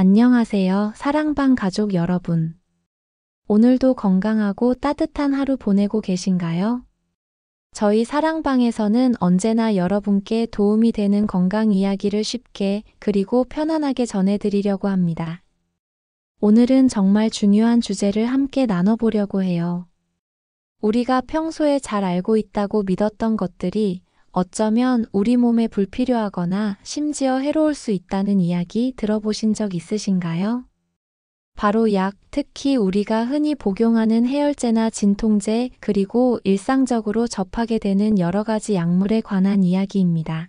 안녕하세요, 사랑방 가족 여러분. 오늘도 건강하고 따뜻한 하루 보내고 계신가요? 저희 사랑방에서는 언제나 여러분께 도움이 되는 건강 이야기를 쉽게 그리고 편안하게 전해드리려고 합니다. 오늘은 정말 중요한 주제를 함께 나눠보려고 해요. 우리가 평소에 잘 알고 있다고 믿었던 것들이 어쩌면 우리 몸에 불필요하거나 심지어 해로울 수 있다는 이야기 들어보신 적 있으신가요? 바로 약, 특히 우리가 흔히 복용하는 해열제나 진통제, 그리고 일상적으로 접하게 되는 여러 가지 약물에 관한 이야기입니다.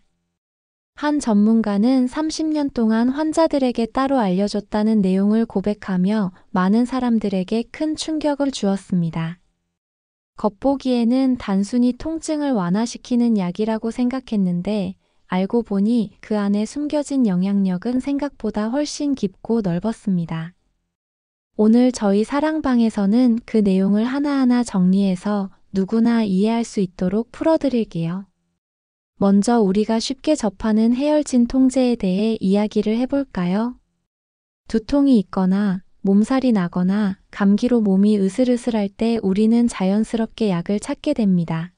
한 전문가는 30년 동안 환자들에게 따로 알려줬다는 내용을 고백하며 많은 사람들에게 큰 충격을 주었습니다. 겉보기에는 단순히 통증을 완화시키는 약이라고 생각했는데 알고 보니 그 안에 숨겨진 영향력은 생각보다 훨씬 깊고 넓었습니다. 오늘 저희 사랑방에서는 그 내용을 하나하나 정리해서 누구나 이해할 수 있도록 풀어드릴게요. 먼저 우리가 쉽게 접하는 해열진 통제에 대해 이야기를 해볼까요? 두통이 있거나 몸살이 나거나 감기로 몸이 으슬으슬할 때 우리는 자연스럽게 약을 찾게 됩니다.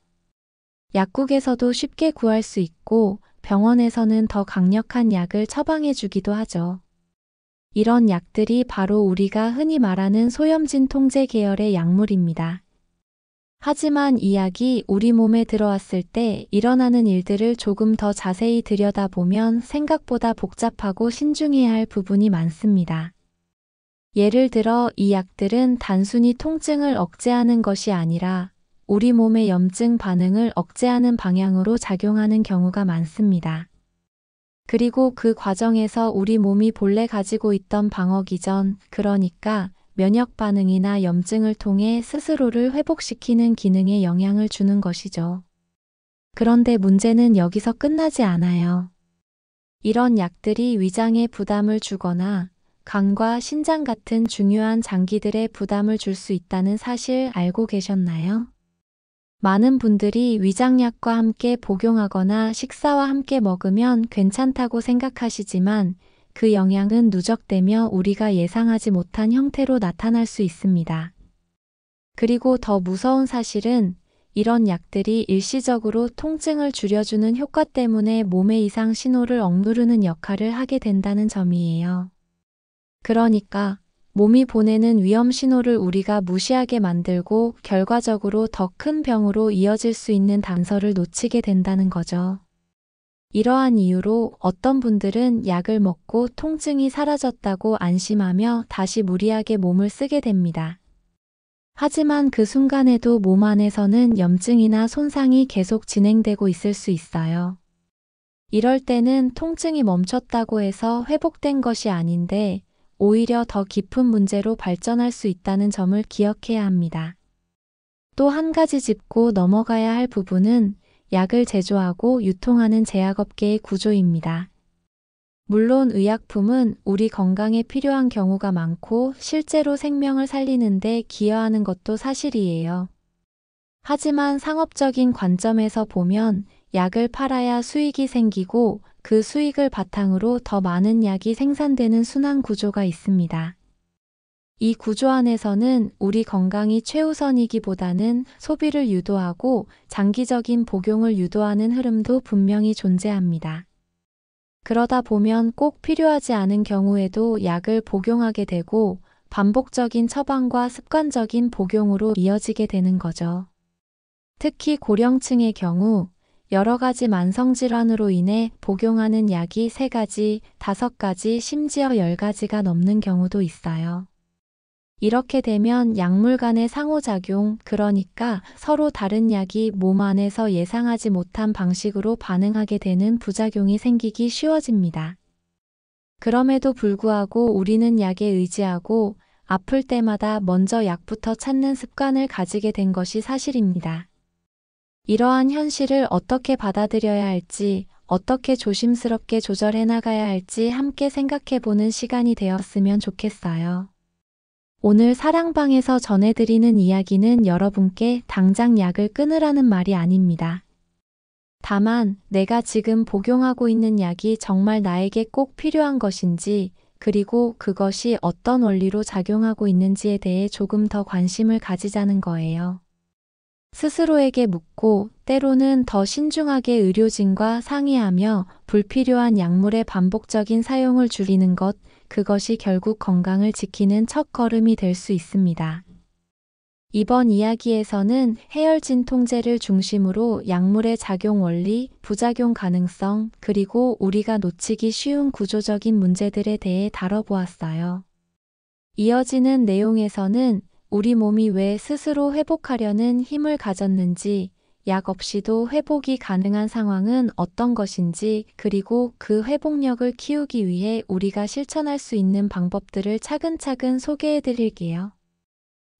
약국에서도 쉽게 구할 수 있고 병원에서는 더 강력한 약을 처방해 주기도 하죠. 이런 약들이 바로 우리가 흔히 말하는 소염진 통제 계열의 약물입니다. 하지만 이 약이 우리 몸에 들어왔을 때 일어나는 일들을 조금 더 자세히 들여다보면 생각보다 복잡하고 신중해야 할 부분이 많습니다. 예를 들어 이 약들은 단순히 통증을 억제하는 것이 아니라 우리 몸의 염증 반응을 억제하는 방향으로 작용하는 경우가 많습니다. 그리고 그 과정에서 우리 몸이 본래 가지고 있던 방어기전, 그러니까 면역 반응이나 염증을 통해 스스로를 회복시키는 기능에 영향을 주는 것이죠. 그런데 문제는 여기서 끝나지 않아요. 이런 약들이 위장에 부담을 주거나 간과 신장 같은 중요한 장기들에 부담을 줄 수 있다는 사실 알고 계셨나요? 많은 분들이 위장약과 함께 복용하거나 식사와 함께 먹으면 괜찮다고 생각하시지만 그 영향은 누적되며 우리가 예상하지 못한 형태로 나타날 수 있습니다. 그리고 더 무서운 사실은 이런 약들이 일시적으로 통증을 줄여주는 효과 때문에 몸의 이상 신호를 억누르는 역할을 하게 된다는 점이에요. 그러니까 몸이 보내는 위험 신호를 우리가 무시하게 만들고 결과적으로 더 큰 병으로 이어질 수 있는 단서를 놓치게 된다는 거죠. 이러한 이유로 어떤 분들은 약을 먹고 통증이 사라졌다고 안심하며 다시 무리하게 몸을 쓰게 됩니다. 하지만 그 순간에도 몸 안에서는 염증이나 손상이 계속 진행되고 있을 수 있어요. 이럴 때는 통증이 멈췄다고 해서 회복된 것이 아닌데 오히려 더 깊은 문제로 발전할 수 있다는 점을 기억해야 합니다. 또 한 가지 짚고 넘어가야 할 부분은 약을 제조하고 유통하는 제약업계의 구조입니다. 물론 의약품은 우리 건강에 필요한 경우가 많고 실제로 생명을 살리는 데 기여하는 것도 사실이에요. 하지만 상업적인 관점에서 보면 약을 팔아야 수익이 생기고 그 수익을 바탕으로 더 많은 약이 생산되는 순환 구조가 있습니다. 이 구조 안에서는 우리 건강이 최우선이기보다는 소비를 유도하고 장기적인 복용을 유도하는 흐름도 분명히 존재합니다. 그러다 보면 꼭 필요하지 않은 경우에도 약을 복용하게 되고 반복적인 처방과 습관적인 복용으로 이어지게 되는 거죠. 특히 고령층의 경우 여러 가지 만성질환으로 인해 복용하는 약이 3가지, 5가지, 심지어 10가지가 넘는 경우도 있어요. 이렇게 되면 약물 간의 상호작용, 그러니까 서로 다른 약이 몸 안에서 예상하지 못한 방식으로 반응하게 되는 부작용이 생기기 쉬워집니다. 그럼에도 불구하고 우리는 약에 의지하고 아플 때마다 먼저 약부터 찾는 습관을 가지게 된 것이 사실입니다. 이러한 현실을 어떻게 받아들여야 할지, 어떻게 조심스럽게 조절해 나가야 할지 함께 생각해보는 시간이 되었으면 좋겠어요. 오늘 사랑방에서 전해드리는 이야기는 여러분께 당장 약을 끊으라는 말이 아닙니다. 다만 내가 지금 복용하고 있는 약이 정말 나에게 꼭 필요한 것인지, 그리고 그것이 어떤 원리로 작용하고 있는지에 대해 조금 더 관심을 가지자는 거예요. 스스로에게 묻고 때로는 더 신중하게 의료진과 상의하며 불필요한 약물의 반복적인 사용을 줄이는 것, 그것이 결국 건강을 지키는 첫걸음이 될 수 있습니다. 이번 이야기에서는 해열 진통제를 중심으로 약물의 작용 원리, 부작용 가능성, 그리고 우리가 놓치기 쉬운 구조적인 문제들에 대해 다뤄보았어요. 이어지는 내용에서는 우리 몸이 왜 스스로 회복하려는 힘을 가졌는지, 약 없이도 회복이 가능한 상황은 어떤 것인지, 그리고 그 회복력을 키우기 위해 우리가 실천할 수 있는 방법들을 차근차근 소개해 드릴게요.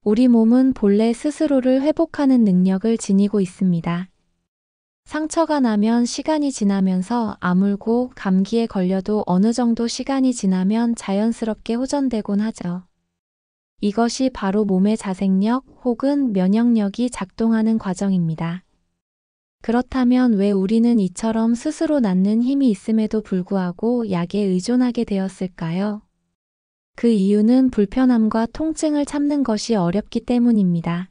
우리 몸은 본래 스스로를 회복하는 능력을 지니고 있습니다. 상처가 나면 시간이 지나면서 아물고 감기에 걸려도 어느 정도 시간이 지나면 자연스럽게 호전되곤 하죠. 이것이 바로 몸의 자생력 혹은 면역력이 작동하는 과정입니다. 그렇다면 왜 우리는 이처럼 스스로 낳는 힘이 있음에도 불구하고 약에 의존하게 되었을까요? 그 이유는 불편함과 통증을 참는 것이 어렵기 때문입니다.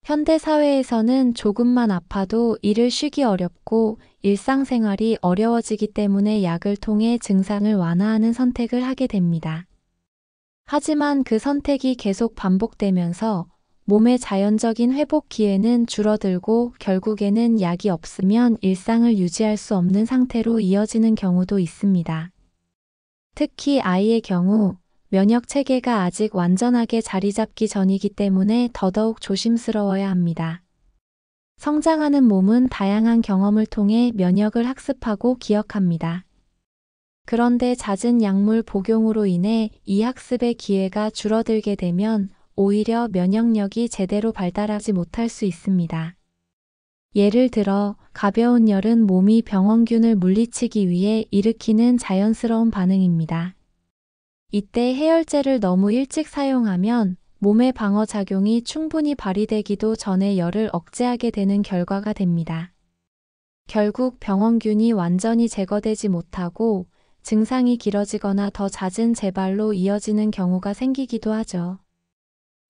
현대 사회에서는 조금만 아파도 일을 쉬기 어렵고 일상생활이 어려워지기 때문에 약을 통해 증상을 완화하는 선택을 하게 됩니다. 하지만 그 선택이 계속 반복되면서 몸의 자연적인 회복 기회는 줄어들고 결국에는 약이 없으면 일상을 유지할 수 없는 상태로 이어지는 경우도 있습니다. 특히 아이의 경우 면역 체계가 아직 완전하게 자리 잡기 전이기 때문에 더더욱 조심스러워야 합니다. 성장하는 몸은 다양한 경험을 통해 면역을 학습하고 기억합니다. 그런데 잦은 약물 복용으로 인해 이 학습의 기회가 줄어들게 되면 오히려 면역력이 제대로 발달하지 못할 수 있습니다. 예를 들어 가벼운 열은 몸이 병원균을 물리치기 위해 일으키는 자연스러운 반응입니다. 이때 해열제를 너무 일찍 사용하면 몸의 방어작용이 충분히 발휘되기도 전에 열을 억제하게 되는 결과가 됩니다. 결국 병원균이 완전히 제거되지 못하고 증상이 길어지거나 더 잦은 재발로 이어지는 경우가 생기기도 하죠.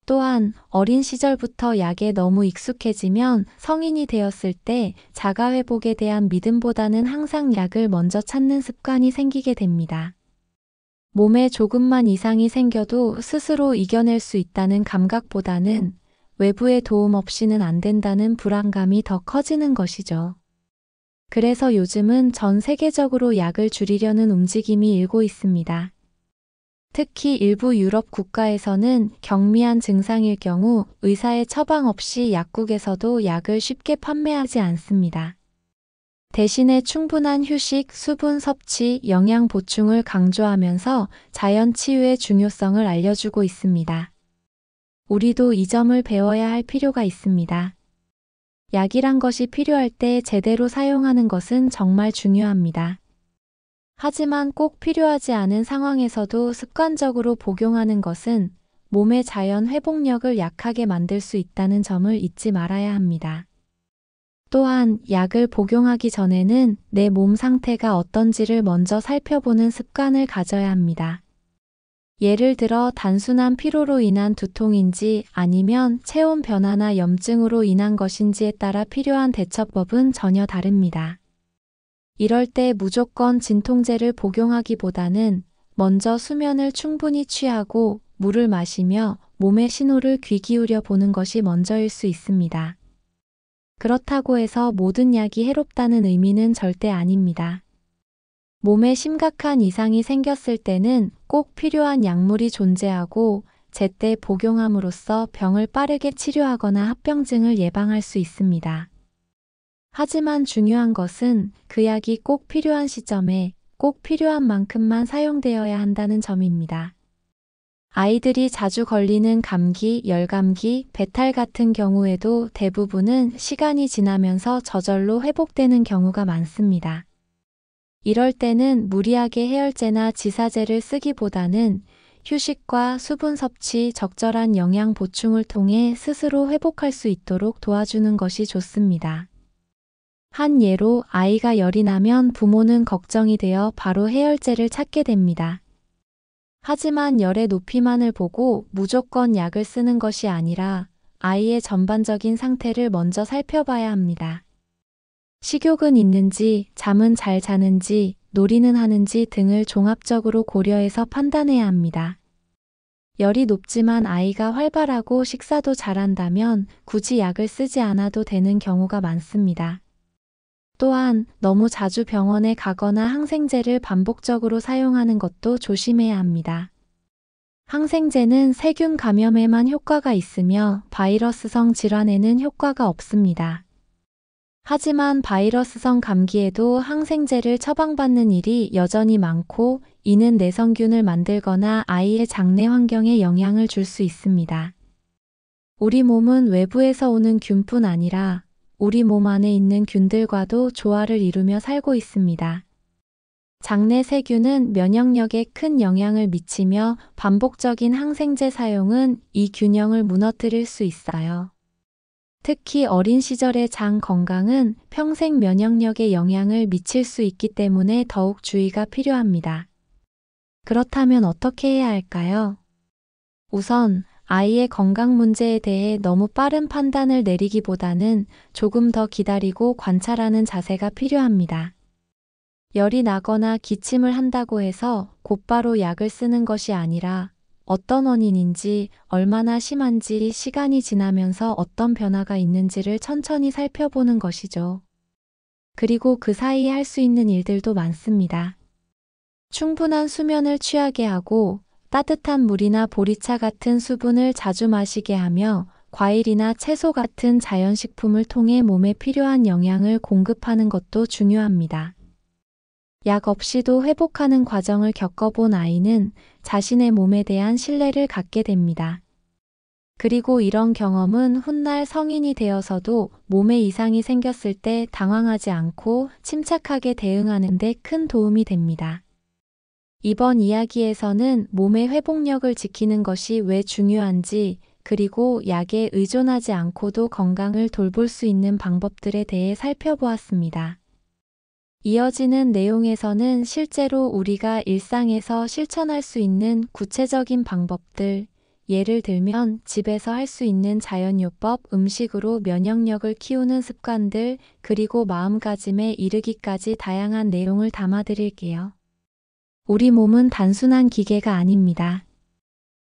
또한 어린 시절부터 약에 너무 익숙해지면 성인이 되었을 때 자가회복에 대한 믿음보다는 항상 약을 먼저 찾는 습관이 생기게 됩니다. 몸에 조금만 이상이 생겨도 스스로 이겨낼 수 있다는 감각보다는 외부의 도움 없이는 안 된다는 불안감이 더 커지는 것이죠. 그래서 요즘은 전 세계적으로 약을 줄이려는 움직임이 일고 있습니다. 특히 일부 유럽 국가에서는 경미한 증상일 경우 의사의 처방 없이 약국에서도 약을 쉽게 판매하지 않습니다. 대신에 충분한 휴식, 수분 섭취, 영양 보충을 강조하면서 자연 치유의 중요성을 알려주고 있습니다. 우리도 이 점을 배워야 할 필요가 있습니다. 약이란 것이 필요할 때 제대로 사용하는 것은 정말 중요합니다. 하지만 꼭 필요하지 않은 상황에서도 습관적으로 복용하는 것은 몸의 자연 회복력을 약하게 만들 수 있다는 점을 잊지 말아야 합니다. 또한 약을 복용하기 전에는 내 몸 상태가 어떤지를 먼저 살펴보는 습관을 가져야 합니다. 예를 들어 단순한 피로로 인한 두통인지 아니면 체온 변화나 염증으로 인한 것인지에 따라 필요한 대처법은 전혀 다릅니다. 이럴 때 무조건 진통제를 복용하기보다는 먼저 수면을 충분히 취하고 물을 마시며 몸의 신호를 귀 기울여 보는 것이 먼저일 수 있습니다. 그렇다고 해서 모든 약이 해롭다는 의미는 절대 아닙니다. 몸에 심각한 이상이 생겼을 때는 꼭 필요한 약물이 존재하고 제때 복용함으로써 병을 빠르게 치료하거나 합병증을 예방할 수 있습니다. 하지만 중요한 것은 그 약이 꼭 필요한 시점에 꼭 필요한 만큼만 사용되어야 한다는 점입니다. 아이들이 자주 걸리는 감기, 열감기, 배탈 같은 경우에도 대부분은 시간이 지나면서 저절로 회복되는 경우가 많습니다. 이럴 때는 무리하게 해열제나 지사제를 쓰기보다는 휴식과 수분 섭취, 적절한 영양 보충을 통해 스스로 회복할 수 있도록 도와주는 것이 좋습니다. 한 예로 아이가 열이 나면 부모는 걱정이 되어 바로 해열제를 찾게 됩니다. 하지만 열의 높이만을 보고 무조건 약을 쓰는 것이 아니라 아이의 전반적인 상태를 먼저 살펴봐야 합니다. 식욕은 있는지, 잠은 잘 자는지, 놀이는 하는지 등을 종합적으로 고려해서 판단해야 합니다. 열이 높지만 아이가 활발하고 식사도 잘한다면 굳이 약을 쓰지 않아도 되는 경우가 많습니다. 또한 너무 자주 병원에 가거나 항생제를 반복적으로 사용하는 것도 조심해야 합니다. 항생제는 세균 감염에만 효과가 있으며 바이러스성 질환에는 효과가 없습니다. 하지만 바이러스성 감기에도 항생제를 처방받는 일이 여전히 많고 이는 내성균을 만들거나 아이의 장내 환경에 영향을 줄 수 있습니다. 우리 몸은 외부에서 오는 균뿐 아니라 우리 몸 안에 있는 균들과도 조화를 이루며 살고 있습니다. 장내 세균은 면역력에 큰 영향을 미치며 반복적인 항생제 사용은 이 균형을 무너뜨릴 수 있어요. 특히 어린 시절의 장 건강은 평생 면역력에 영향을 미칠 수 있기 때문에 더욱 주의가 필요합니다. 그렇다면 어떻게 해야 할까요? 우선 아이의 건강 문제에 대해 너무 빠른 판단을 내리기보다는 조금 더 기다리고 관찰하는 자세가 필요합니다. 열이 나거나 기침을 한다고 해서 곧바로 약을 쓰는 것이 아니라 어떤 원인인지, 얼마나 심한지, 시간이 지나면서 어떤 변화가 있는지를 천천히 살펴보는 것이죠. 그리고 그 사이에 할 수 있는 일들도 많습니다. 충분한 수면을 취하게 하고 따뜻한 물이나 보리차 같은 수분을 자주 마시게 하며 과일이나 채소 같은 자연식품을 통해 몸에 필요한 영양을 공급하는 것도 중요합니다. 약 없이도 회복하는 과정을 겪어본 아이는 자신의 몸에 대한 신뢰를 갖게 됩니다. 그리고 이런 경험은 훗날 성인이 되어서도 몸에 이상이 생겼을 때 당황하지 않고 침착하게 대응하는 데 큰 도움이 됩니다. 이번 이야기에서는 몸의 회복력을 지키는 것이 왜 중요한지, 그리고 약에 의존하지 않고도 건강을 돌볼 수 있는 방법들에 대해 살펴보았습니다. 이어지는 내용에서는 실제로 우리가 일상에서 실천할 수 있는 구체적인 방법들, 예를 들면 집에서 할 수 있는 자연요법, 음식으로 면역력을 키우는 습관들, 그리고 마음가짐에 이르기까지 다양한 내용을 담아드릴게요. 우리 몸은 단순한 기계가 아닙니다.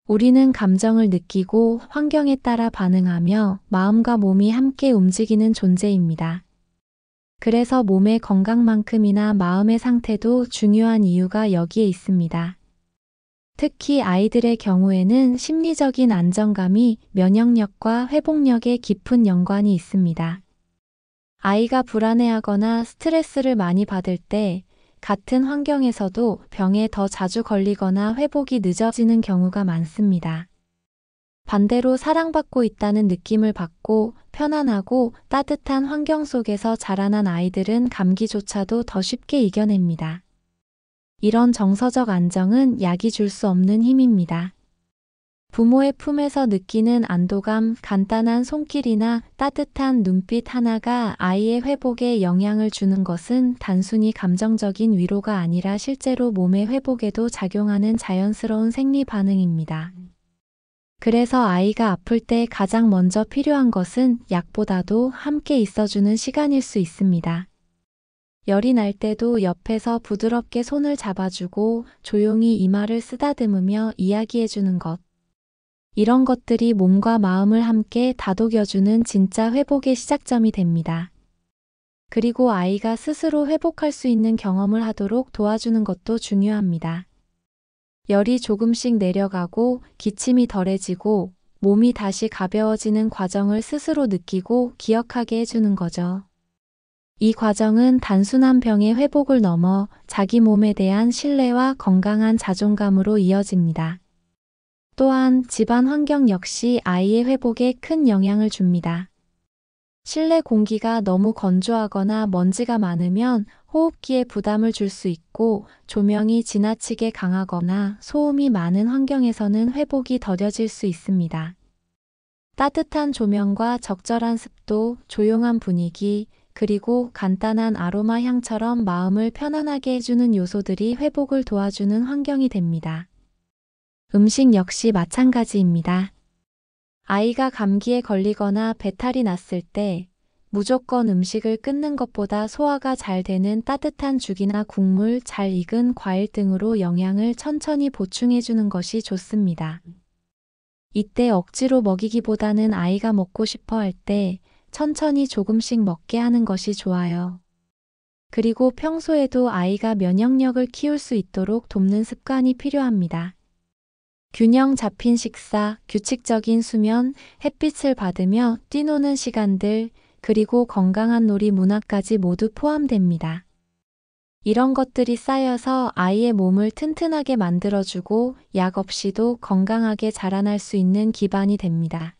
우리는 감정을 느끼고 환경에 따라 반응하며 마음과 몸이 함께 움직이는 존재입니다. 그래서 몸의 건강만큼이나 마음의 상태도 중요한 이유가 여기에 있습니다. 특히 아이들의 경우에는 심리적인 안정감이 면역력과 회복력에 깊은 연관이 있습니다. 아이가 불안해하거나 스트레스를 많이 받을 때 같은 환경에서도 병에 더 자주 걸리거나 회복이 늦어지는 경우가 많습니다. 반대로 사랑받고 있다는 느낌을 받고 편안하고 따뜻한 환경 속에서 자라난 아이들은 감기조차도 더 쉽게 이겨냅니다. 이런 정서적 안정은 약이 줄 수 없는 힘입니다. 부모의 품에서 느끼는 안도감, 간단한 손길이나 따뜻한 눈빛 하나가 아이의 회복에 영향을 주는 것은 단순히 감정적인 위로가 아니라 실제로 몸의 회복에도 작용하는 자연스러운 생리 반응입니다. 그래서 아이가 아플 때 가장 먼저 필요한 것은 약보다도 함께 있어주는 시간일 수 있습니다. 열이 날 때도 옆에서 부드럽게 손을 잡아주고 조용히 이마를 쓰다듬으며 이야기해주는 것. 이런 것들이 몸과 마음을 함께 다독여주는 진짜 회복의 시작점이 됩니다. 그리고 아이가 스스로 회복할 수 있는 경험을 하도록 도와주는 것도 중요합니다. 열이 조금씩 내려가고 기침이 덜해지고 몸이 다시 가벼워지는 과정을 스스로 느끼고 기억하게 해주는 거죠. 이 과정은 단순한 병의 회복을 넘어 자기 몸에 대한 신뢰와 건강한 자존감으로 이어집니다. 또한 집안 환경 역시 아이의 회복에 큰 영향을 줍니다. 실내 공기가 너무 건조하거나 먼지가 많으면 호흡기에 부담을 줄 수 있고 조명이 지나치게 강하거나 소음이 많은 환경에서는 회복이 더뎌질 수 있습니다. 따뜻한 조명과 적절한 습도, 조용한 분위기, 그리고 간단한 아로마 향처럼 마음을 편안하게 해주는 요소들이 회복을 도와주는 환경이 됩니다. 음식 역시 마찬가지입니다. 아이가 감기에 걸리거나 배탈이 났을 때 무조건 음식을 끊는 것보다 소화가 잘 되는 따뜻한 죽이나 국물, 잘 익은 과일 등으로 영양을 천천히 보충해 주는 것이 좋습니다. 이때 억지로 먹이기보다는 아이가 먹고 싶어 할 때 천천히 조금씩 먹게 하는 것이 좋아요. 그리고 평소에도 아이가 면역력을 키울 수 있도록 돕는 습관이 필요합니다. 균형 잡힌 식사, 규칙적인 수면, 햇빛을 받으며 뛰노는 시간들, 그리고 건강한 놀이 문화까지 모두 포함됩니다. 이런 것들이 쌓여서 아이의 몸을 튼튼하게 만들어주고 약 없이도 건강하게 자라날 수 있는 기반이 됩니다.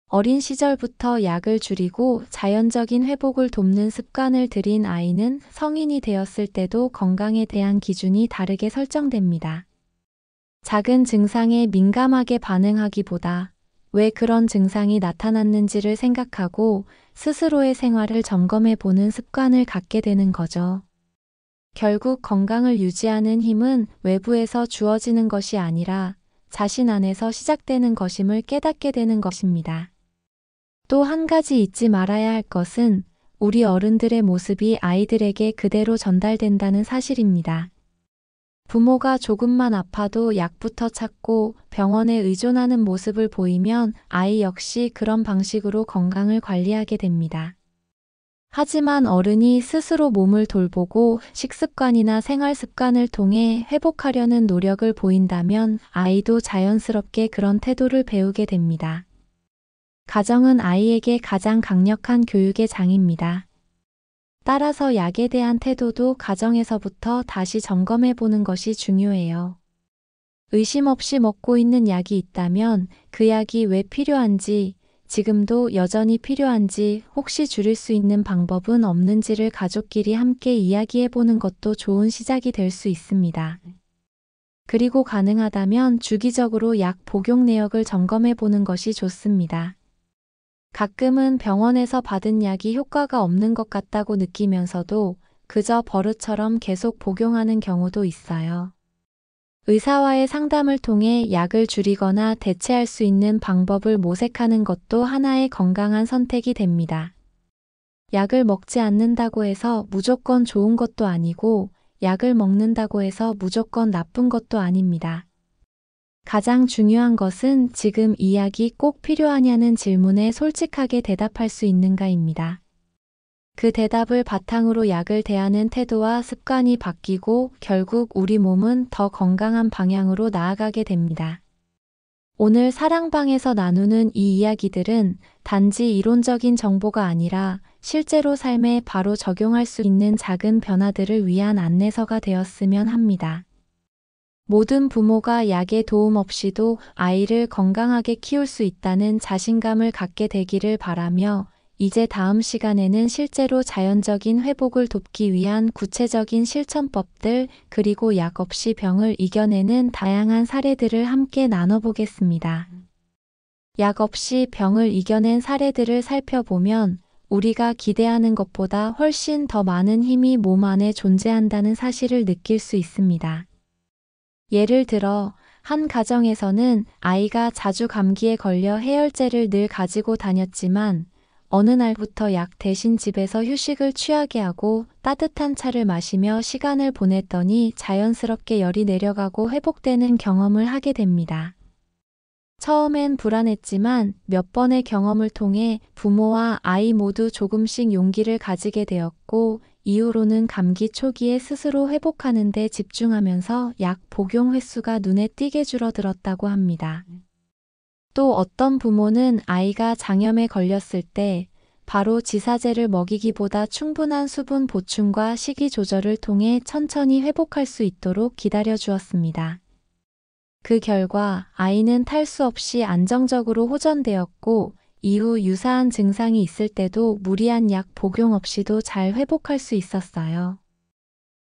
어린 시절부터 약을 줄이고 자연적인 회복을 돕는 습관을 들인 아이는 성인이 되었을 때도 건강에 대한 기준이 다르게 설정됩니다. 작은 증상에 민감하게 반응하기보다 왜 그런 증상이 나타났는지를 생각하고 스스로의 생활을 점검해 보는 습관을 갖게 되는 거죠. 결국 건강을 유지하는 힘은 외부에서 주어지는 것이 아니라 자신 안에서 시작되는 것임을 깨닫게 되는 것입니다. 또 한 가지 잊지 말아야 할 것은 우리 어른들의 모습이 아이들에게 그대로 전달된다는 사실입니다. 부모가 조금만 아파도 약부터 찾고 병원에 의존하는 모습을 보이면 아이 역시 그런 방식으로 건강을 관리하게 됩니다. 하지만 어른이 스스로 몸을 돌보고 식습관이나 생활 습관을 통해 회복하려는 노력을 보인다면 아이도 자연스럽게 그런 태도를 배우게 됩니다. 가정은 아이에게 가장 강력한 교육의 장입니다. 따라서 약에 대한 태도도 가정에서부터 다시 점검해 보는 것이 중요해요. 의심 없이 먹고 있는 약이 있다면 그 약이 왜 필요한지, 지금도 여전히 필요한지, 혹시 줄일 수 있는 방법은 없는지를 가족끼리 함께 이야기해 보는 것도 좋은 시작이 될 수 있습니다. 그리고 가능하다면 주기적으로 약 복용 내역을 점검해 보는 것이 좋습니다. 가끔은 병원에서 받은 약이 효과가 없는 것 같다고 느끼면서도 그저 버릇처럼 계속 복용하는 경우도 있어요. 의사와의 상담을 통해 약을 줄이거나 대체할 수 있는 방법을 모색하는 것도 하나의 건강한 선택이 됩니다. 약을 먹지 않는다고 해서 무조건 좋은 것도 아니고 약을 먹는다고 해서 무조건 나쁜 것도 아닙니다. 가장 중요한 것은 지금 이 약이 꼭 필요하냐는 질문에 솔직하게 대답할 수 있는가입니다. 그 대답을 바탕으로 약을 대하는 태도와 습관이 바뀌고 결국 우리 몸은 더 건강한 방향으로 나아가게 됩니다. 오늘 사랑방에서 나누는 이 이야기들은 단지 이론적인 정보가 아니라 실제로 삶에 바로 적용할 수 있는 작은 변화들을 위한 안내서가 되었으면 합니다. 모든 부모가 약의 도움 없이도 아이를 건강하게 키울 수 있다는 자신감을 갖게 되기를 바라며 이제 다음 시간에는 실제로 자연적인 회복을 돕기 위한 구체적인 실천법들 그리고 약 없이 병을 이겨내는 다양한 사례들을 함께 나눠보겠습니다. 약 없이 병을 이겨낸 사례들을 살펴보면 우리가 기대하는 것보다 훨씬 더 많은 힘이 몸 안에 존재한다는 사실을 느낄 수 있습니다. 예를 들어 한 가정에서는 아이가 자주 감기에 걸려 해열제를 늘 가지고 다녔지만 어느 날부터 약 대신 집에서 휴식을 취하게 하고 따뜻한 차를 마시며 시간을 보냈더니 자연스럽게 열이 내려가고 회복되는 경험을 하게 됩니다. 처음엔 불안했지만 몇 번의 경험을 통해 부모와 아이 모두 조금씩 용기를 가지게 되었고 이후로는 감기 초기에 스스로 회복하는 데 집중하면서 약 복용 횟수가 눈에 띄게 줄어들었다고 합니다. 또 어떤 부모는 아이가 장염에 걸렸을 때 바로 지사제를 먹이기보다 충분한 수분 보충과 식이 조절을 통해 천천히 회복할 수 있도록 기다려 주었습니다. 그 결과 아이는 탈수 없이 안정적으로 호전되었고 이후 유사한 증상이 있을 때도 무리한 약 복용 없이도 잘 회복할 수 있었어요.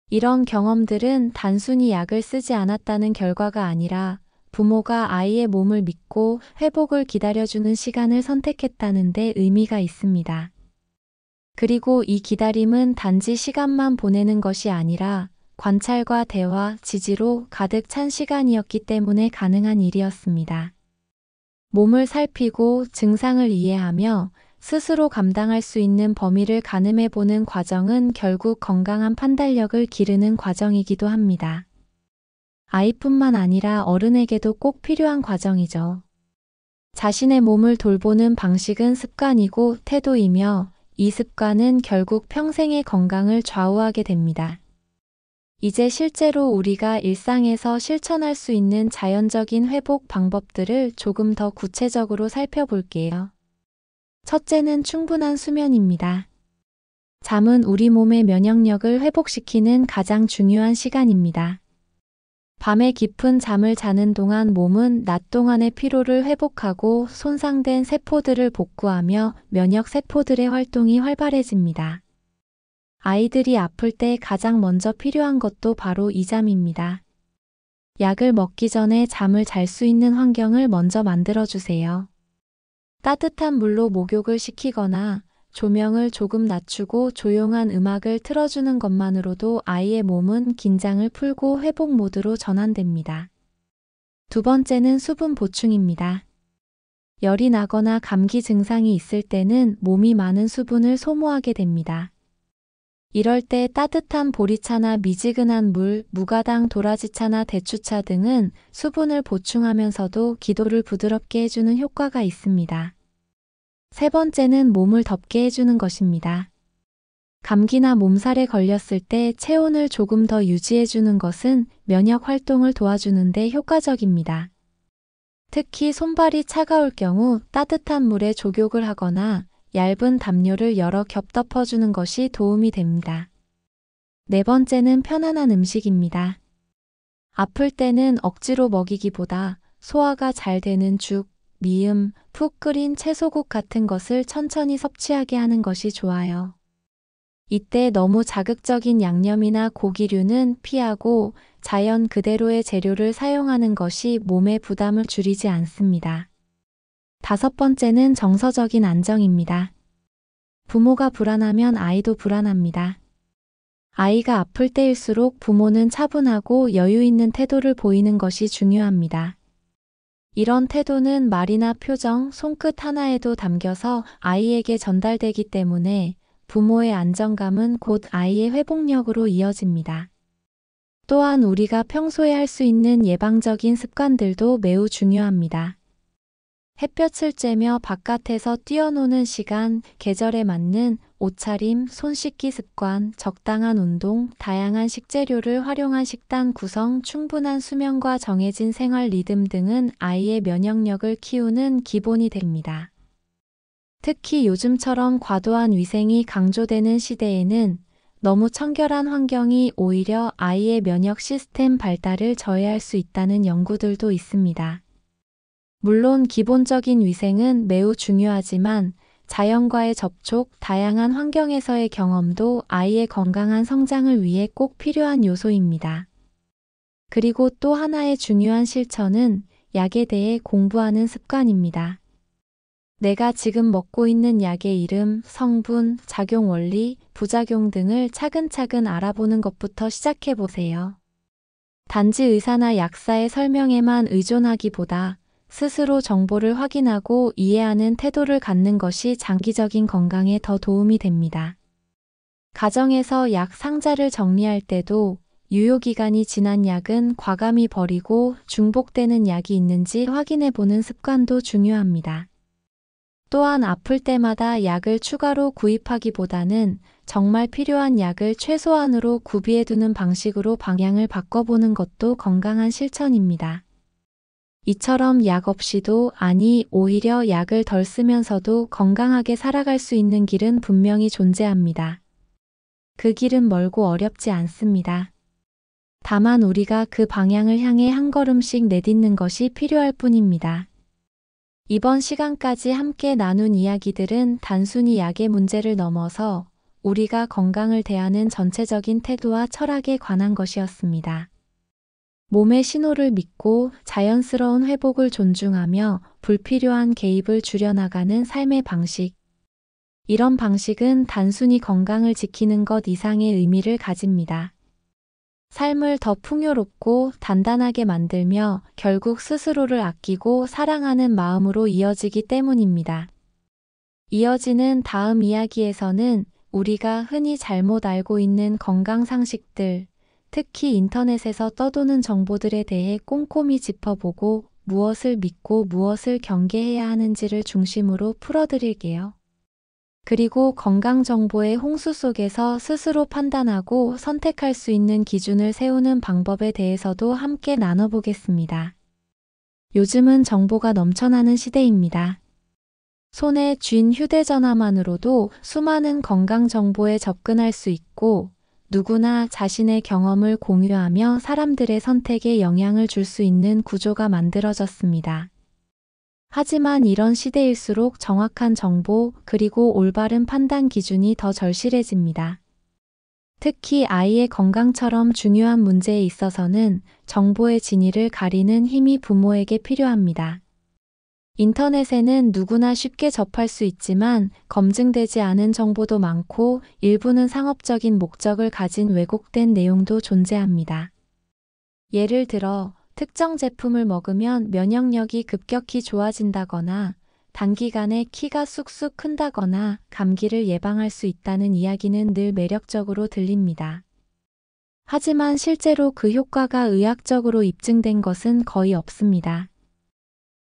이런 경험들은 단순히 약을 쓰지 않았다는 결과가 아니라 부모가 아이의 몸을 믿고 회복을 기다려주는 시간을 선택했다는 데 의미가 있습니다. 그리고 이 기다림은 단지 시간만 보내는 것이 아니라 관찰과 대화, 지지로 가득 찬 시간이었기 때문에 가능한 일이었습니다. 몸을 살피고 증상을 이해하며 스스로 감당할 수 있는 범위를 가늠해보는 과정은 결국 건강한 판단력을 기르는 과정이기도 합니다. 아이뿐만 아니라 어른에게도 꼭 필요한 과정이죠. 자신의 몸을 돌보는 방식은 습관이고 태도이며 이 습관은 결국 평생의 건강을 좌우하게 됩니다. 이제 실제로 우리가 일상에서 실천할 수 있는 자연적인 회복 방법들을 조금 더 구체적으로 살펴볼게요. 첫째는 충분한 수면입니다. 잠은 우리 몸의 면역력을 회복시키는 가장 중요한 시간입니다. 밤에 깊은 잠을 자는 동안 몸은 낮 동안의 피로를 회복하고 손상된 세포들을 복구하며 면역 세포들의 활동이 활발해집니다. 아이들이 아플 때 가장 먼저 필요한 것도 바로 이 잠입니다. 약을 먹기 전에 잠을 잘 수 있는 환경을 먼저 만들어주세요. 따뜻한 물로 목욕을 시키거나 조명을 조금 낮추고 조용한 음악을 틀어주는 것만으로도 아이의 몸은 긴장을 풀고 회복 모드로 전환됩니다. 두 번째는 수분 보충입니다. 열이 나거나 감기 증상이 있을 때는 몸이 많은 수분을 소모하게 됩니다. 이럴 때 따뜻한 보리차나 미지근한 물, 무가당 도라지차나 대추차 등은 수분을 보충하면서도 기도를 부드럽게 해주는 효과가 있습니다. 세 번째는 몸을 덥게 해주는 것입니다. 감기나 몸살에 걸렸을 때 체온을 조금 더 유지해주는 것은 면역 활동을 도와주는 데 효과적입니다. 특히 손발이 차가울 경우 따뜻한 물에 족욕을 하거나 얇은 담요를 여러 겹 덮어주는 것이 도움이 됩니다. 네 번째는 편안한 음식입니다. 아플 때는 억지로 먹이기보다 소화가 잘 되는 죽, 미음, 푹 끓인 채소국 같은 것을 천천히 섭취하게 하는 것이 좋아요. 이때 너무 자극적인 양념이나 고기류는 피하고 자연 그대로의 재료를 사용하는 것이 몸의 부담을 줄이지 않습니다. 다섯 번째는 정서적인 안정입니다. 부모가 불안하면 아이도 불안합니다. 아이가 아플 때일수록 부모는 차분하고 여유 있는 태도를 보이는 것이 중요합니다. 이런 태도는 말이나 표정, 손끝 하나에도 담겨서 아이에게 전달되기 때문에 부모의 안정감은 곧 아이의 회복력으로 이어집니다. 또한 우리가 평소에 할 수 있는 예방적인 습관들도 매우 중요합니다. 햇볕을 쬐며 바깥에서 뛰어노는 시간, 계절에 맞는 옷차림, 손 씻기 습관, 적당한 운동, 다양한 식재료를 활용한 식단 구성, 충분한 수면과 정해진 생활 리듬 등은 아이의 면역력을 키우는 기본이 됩니다. 특히 요즘처럼 과도한 위생이 강조되는 시대에는 너무 청결한 환경이 오히려 아이의 면역 시스템 발달을 저해할 수 있다는 연구들도 있습니다. 물론 기본적인 위생은 매우 중요하지만 자연과의 접촉, 다양한 환경에서의 경험도 아이의 건강한 성장을 위해 꼭 필요한 요소입니다. 그리고 또 하나의 중요한 실천은 약에 대해 공부하는 습관입니다. 내가 지금 먹고 있는 약의 이름, 성분, 작용 원리, 부작용 등을 차근차근 알아보는 것부터 시작해 보세요. 단지 의사나 약사의 설명에만 의존하기보다 스스로 정보를 확인하고 이해하는 태도를 갖는 것이 장기적인 건강에 더 도움이 됩니다. 가정에서 약 상자를 정리할 때도 유효기간이 지난 약은 과감히 버리고 중복되는 약이 있는지 확인해 보는 습관도 중요합니다. 또한 아플 때마다 약을 추가로 구입하기보다는 정말 필요한 약을 최소한으로 구비해두는 방식으로 방향을 바꿔보는 것도 건강한 실천입니다. 이처럼 약 없이도, 아니 오히려 약을 덜 쓰면서도 건강하게 살아갈 수 있는 길은 분명히 존재합니다. 그 길은 멀고 어렵지 않습니다. 다만 우리가 그 방향을 향해 한 걸음씩 내딛는 것이 필요할 뿐입니다. 이번 시간까지 함께 나눈 이야기들은 단순히 약의 문제를 넘어서 우리가 건강을 대하는 전체적인 태도와 철학에 관한 것이었습니다. 몸의 신호를 믿고 자연스러운 회복을 존중하며 불필요한 개입을 줄여나가는 삶의 방식. 이런 방식은 단순히 건강을 지키는 것 이상의 의미를 가집니다. 삶을 더 풍요롭고 단단하게 만들며 결국 스스로를 아끼고 사랑하는 마음으로 이어지기 때문입니다. 이어지는 다음 이야기에서는 우리가 흔히 잘못 알고 있는 건강 상식들, 특히 인터넷에서 떠도는 정보들에 대해 꼼꼼히 짚어보고 무엇을 믿고 무엇을 경계해야 하는지를 중심으로 풀어드릴게요. 그리고 건강 정보의 홍수 속에서 스스로 판단하고 선택할 수 있는 기준을 세우는 방법에 대해서도 함께 나눠보겠습니다. 요즘은 정보가 넘쳐나는 시대입니다. 손에 쥔 휴대전화만으로도 수많은 건강 정보에 접근할 수 있고 누구나 자신의 경험을 공유하며 사람들의 선택에 영향을 줄 수 있는 구조가 만들어졌습니다. 하지만 이런 시대일수록 정확한 정보 그리고 올바른 판단 기준이 더 절실해집니다. 특히 아이의 건강처럼 중요한 문제에 있어서는 정보의 진위를 가리는 힘이 부모에게 필요합니다. 인터넷에는 누구나 쉽게 접할 수 있지만 검증되지 않은 정보도 많고 일부는 상업적인 목적을 가진 왜곡된 내용도 존재합니다. 예를 들어 특정 제품을 먹으면 면역력이 급격히 좋아진다거나 단기간에 키가 쑥쑥 큰다거나 감기를 예방할 수 있다는 이야기는 늘 매력적으로 들립니다. 하지만 실제로 그 효과가 의학적으로 입증된 것은 거의 없습니다.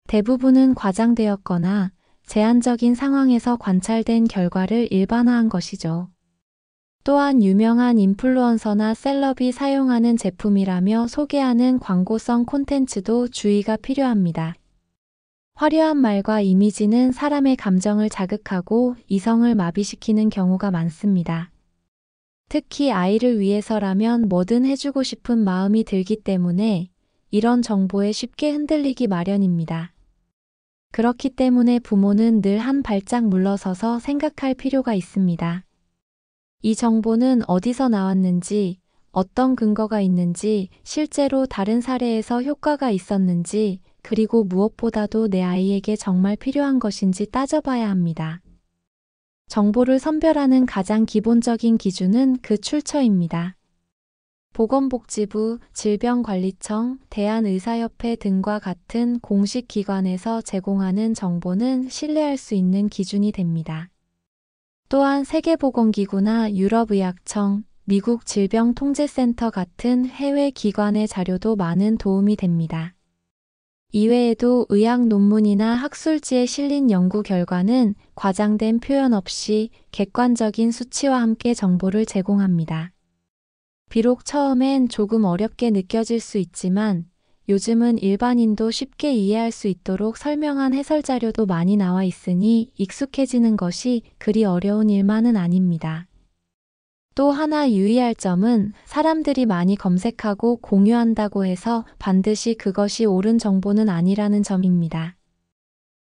대부분은 과장되었거나 제한적인 상황에서 관찰된 결과를 일반화한 것이죠. 또한 유명한 인플루언서나 셀럽이 사용하는 제품이라며 소개하는 광고성 콘텐츠도 주의가 필요합니다. 화려한 말과 이미지는 사람의 감정을 자극하고 이성을 마비시키는 경우가 많습니다. 특히 아이를 위해서라면 뭐든 해주고 싶은 마음이 들기 때문에 이런 정보에 쉽게 흔들리기 마련입니다. 그렇기 때문에 부모는 늘 한 발짝 물러서서 생각할 필요가 있습니다. 이 정보는 어디서 나왔는지, 어떤 근거가 있는지, 실제로 다른 사례에서 효과가 있었는지, 그리고 무엇보다도 내 아이에게 정말 필요한 것인지 따져봐야 합니다. 정보를 선별하는 가장 기본적인 기준은 그 출처입니다. 보건복지부, 질병관리청, 대한의사협회 등과 같은 공식 기관에서 제공하는 정보는 신뢰할 수 있는 기준이 됩니다. 또한 세계보건기구나 유럽의학청, 미국 질병통제센터 같은 해외 기관의 자료도 많은 도움이 됩니다. 이외에도 의학 논문이나 학술지에 실린 연구 결과는 과장된 표현 없이 객관적인 수치와 함께 정보를 제공합니다. 비록 처음엔 조금 어렵게 느껴질 수 있지만 요즘은 일반인도 쉽게 이해할 수 있도록 설명한 해설 자료도 많이 나와 있으니 익숙해지는 것이 그리 어려운 일만은 아닙니다. 또 하나 유의할 점은 사람들이 많이 검색하고 공유한다고 해서 반드시 그것이 옳은 정보는 아니라는 점입니다.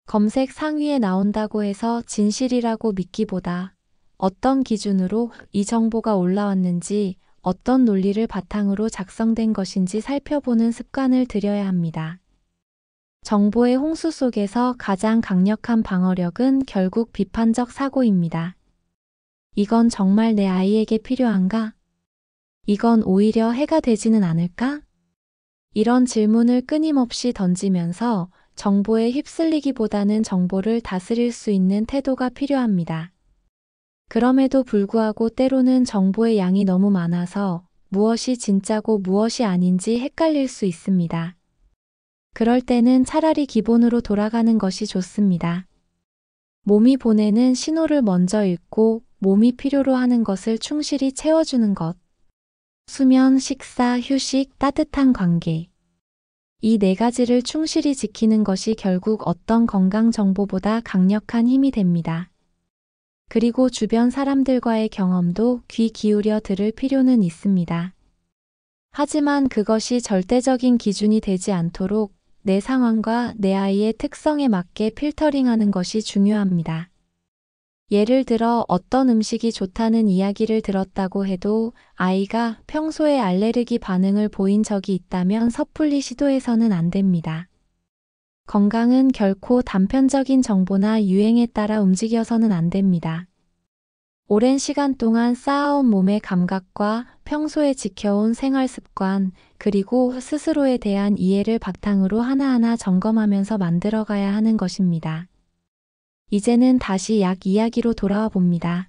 검색 상위에 나온다고 해서 진실이라고 믿기보다 어떤 기준으로 이 정보가 올라왔는지 어떤 논리를 바탕으로 작성된 것인지 살펴보는 습관을 들여야 합니다. 정보의 홍수 속에서 가장 강력한 방어력은 결국 비판적 사고입니다. 이건 정말 내 아이에게 필요한가? 이건 오히려 해가 되지는 않을까? 이런 질문을 끊임없이 던지면서 정보에 휩쓸리기보다는 정보를 다스릴 수 있는 태도가 필요합니다. 그럼에도 불구하고 때로는 정보의 양이 너무 많아서 무엇이 진짜고 무엇이 아닌지 헷갈릴 수 있습니다. 그럴 때는 차라리 기본으로 돌아가는 것이 좋습니다. 몸이 보내는 신호를 먼저 읽고 몸이 필요로 하는 것을 충실히 채워주는 것. 수면, 식사, 휴식, 따뜻한 관계. 이 네 가지를 충실히 지키는 것이 결국 어떤 건강 정보보다 강력한 힘이 됩니다. 그리고 주변 사람들과의 경험도 귀 기울여 들을 필요는 있습니다. 하지만 그것이 절대적인 기준이 되지 않도록 내 상황과 내 아이의 특성에 맞게 필터링하는 것이 중요합니다. 예를 들어 어떤 음식이 좋다는 이야기를 들었다고 해도 아이가 평소에 알레르기 반응을 보인 적이 있다면 섣불리 시도해서는 안 됩니다. 건강은 결코 단편적인 정보나 유행에 따라 움직여서는 안 됩니다. 오랜 시간 동안 쌓아온 몸의 감각과 평소에 지켜온 생활 습관, 그리고 스스로에 대한 이해를 바탕으로 하나하나 점검하면서 만들어가야 하는 것입니다. 이제는 다시 약 이야기로 돌아와 봅니다.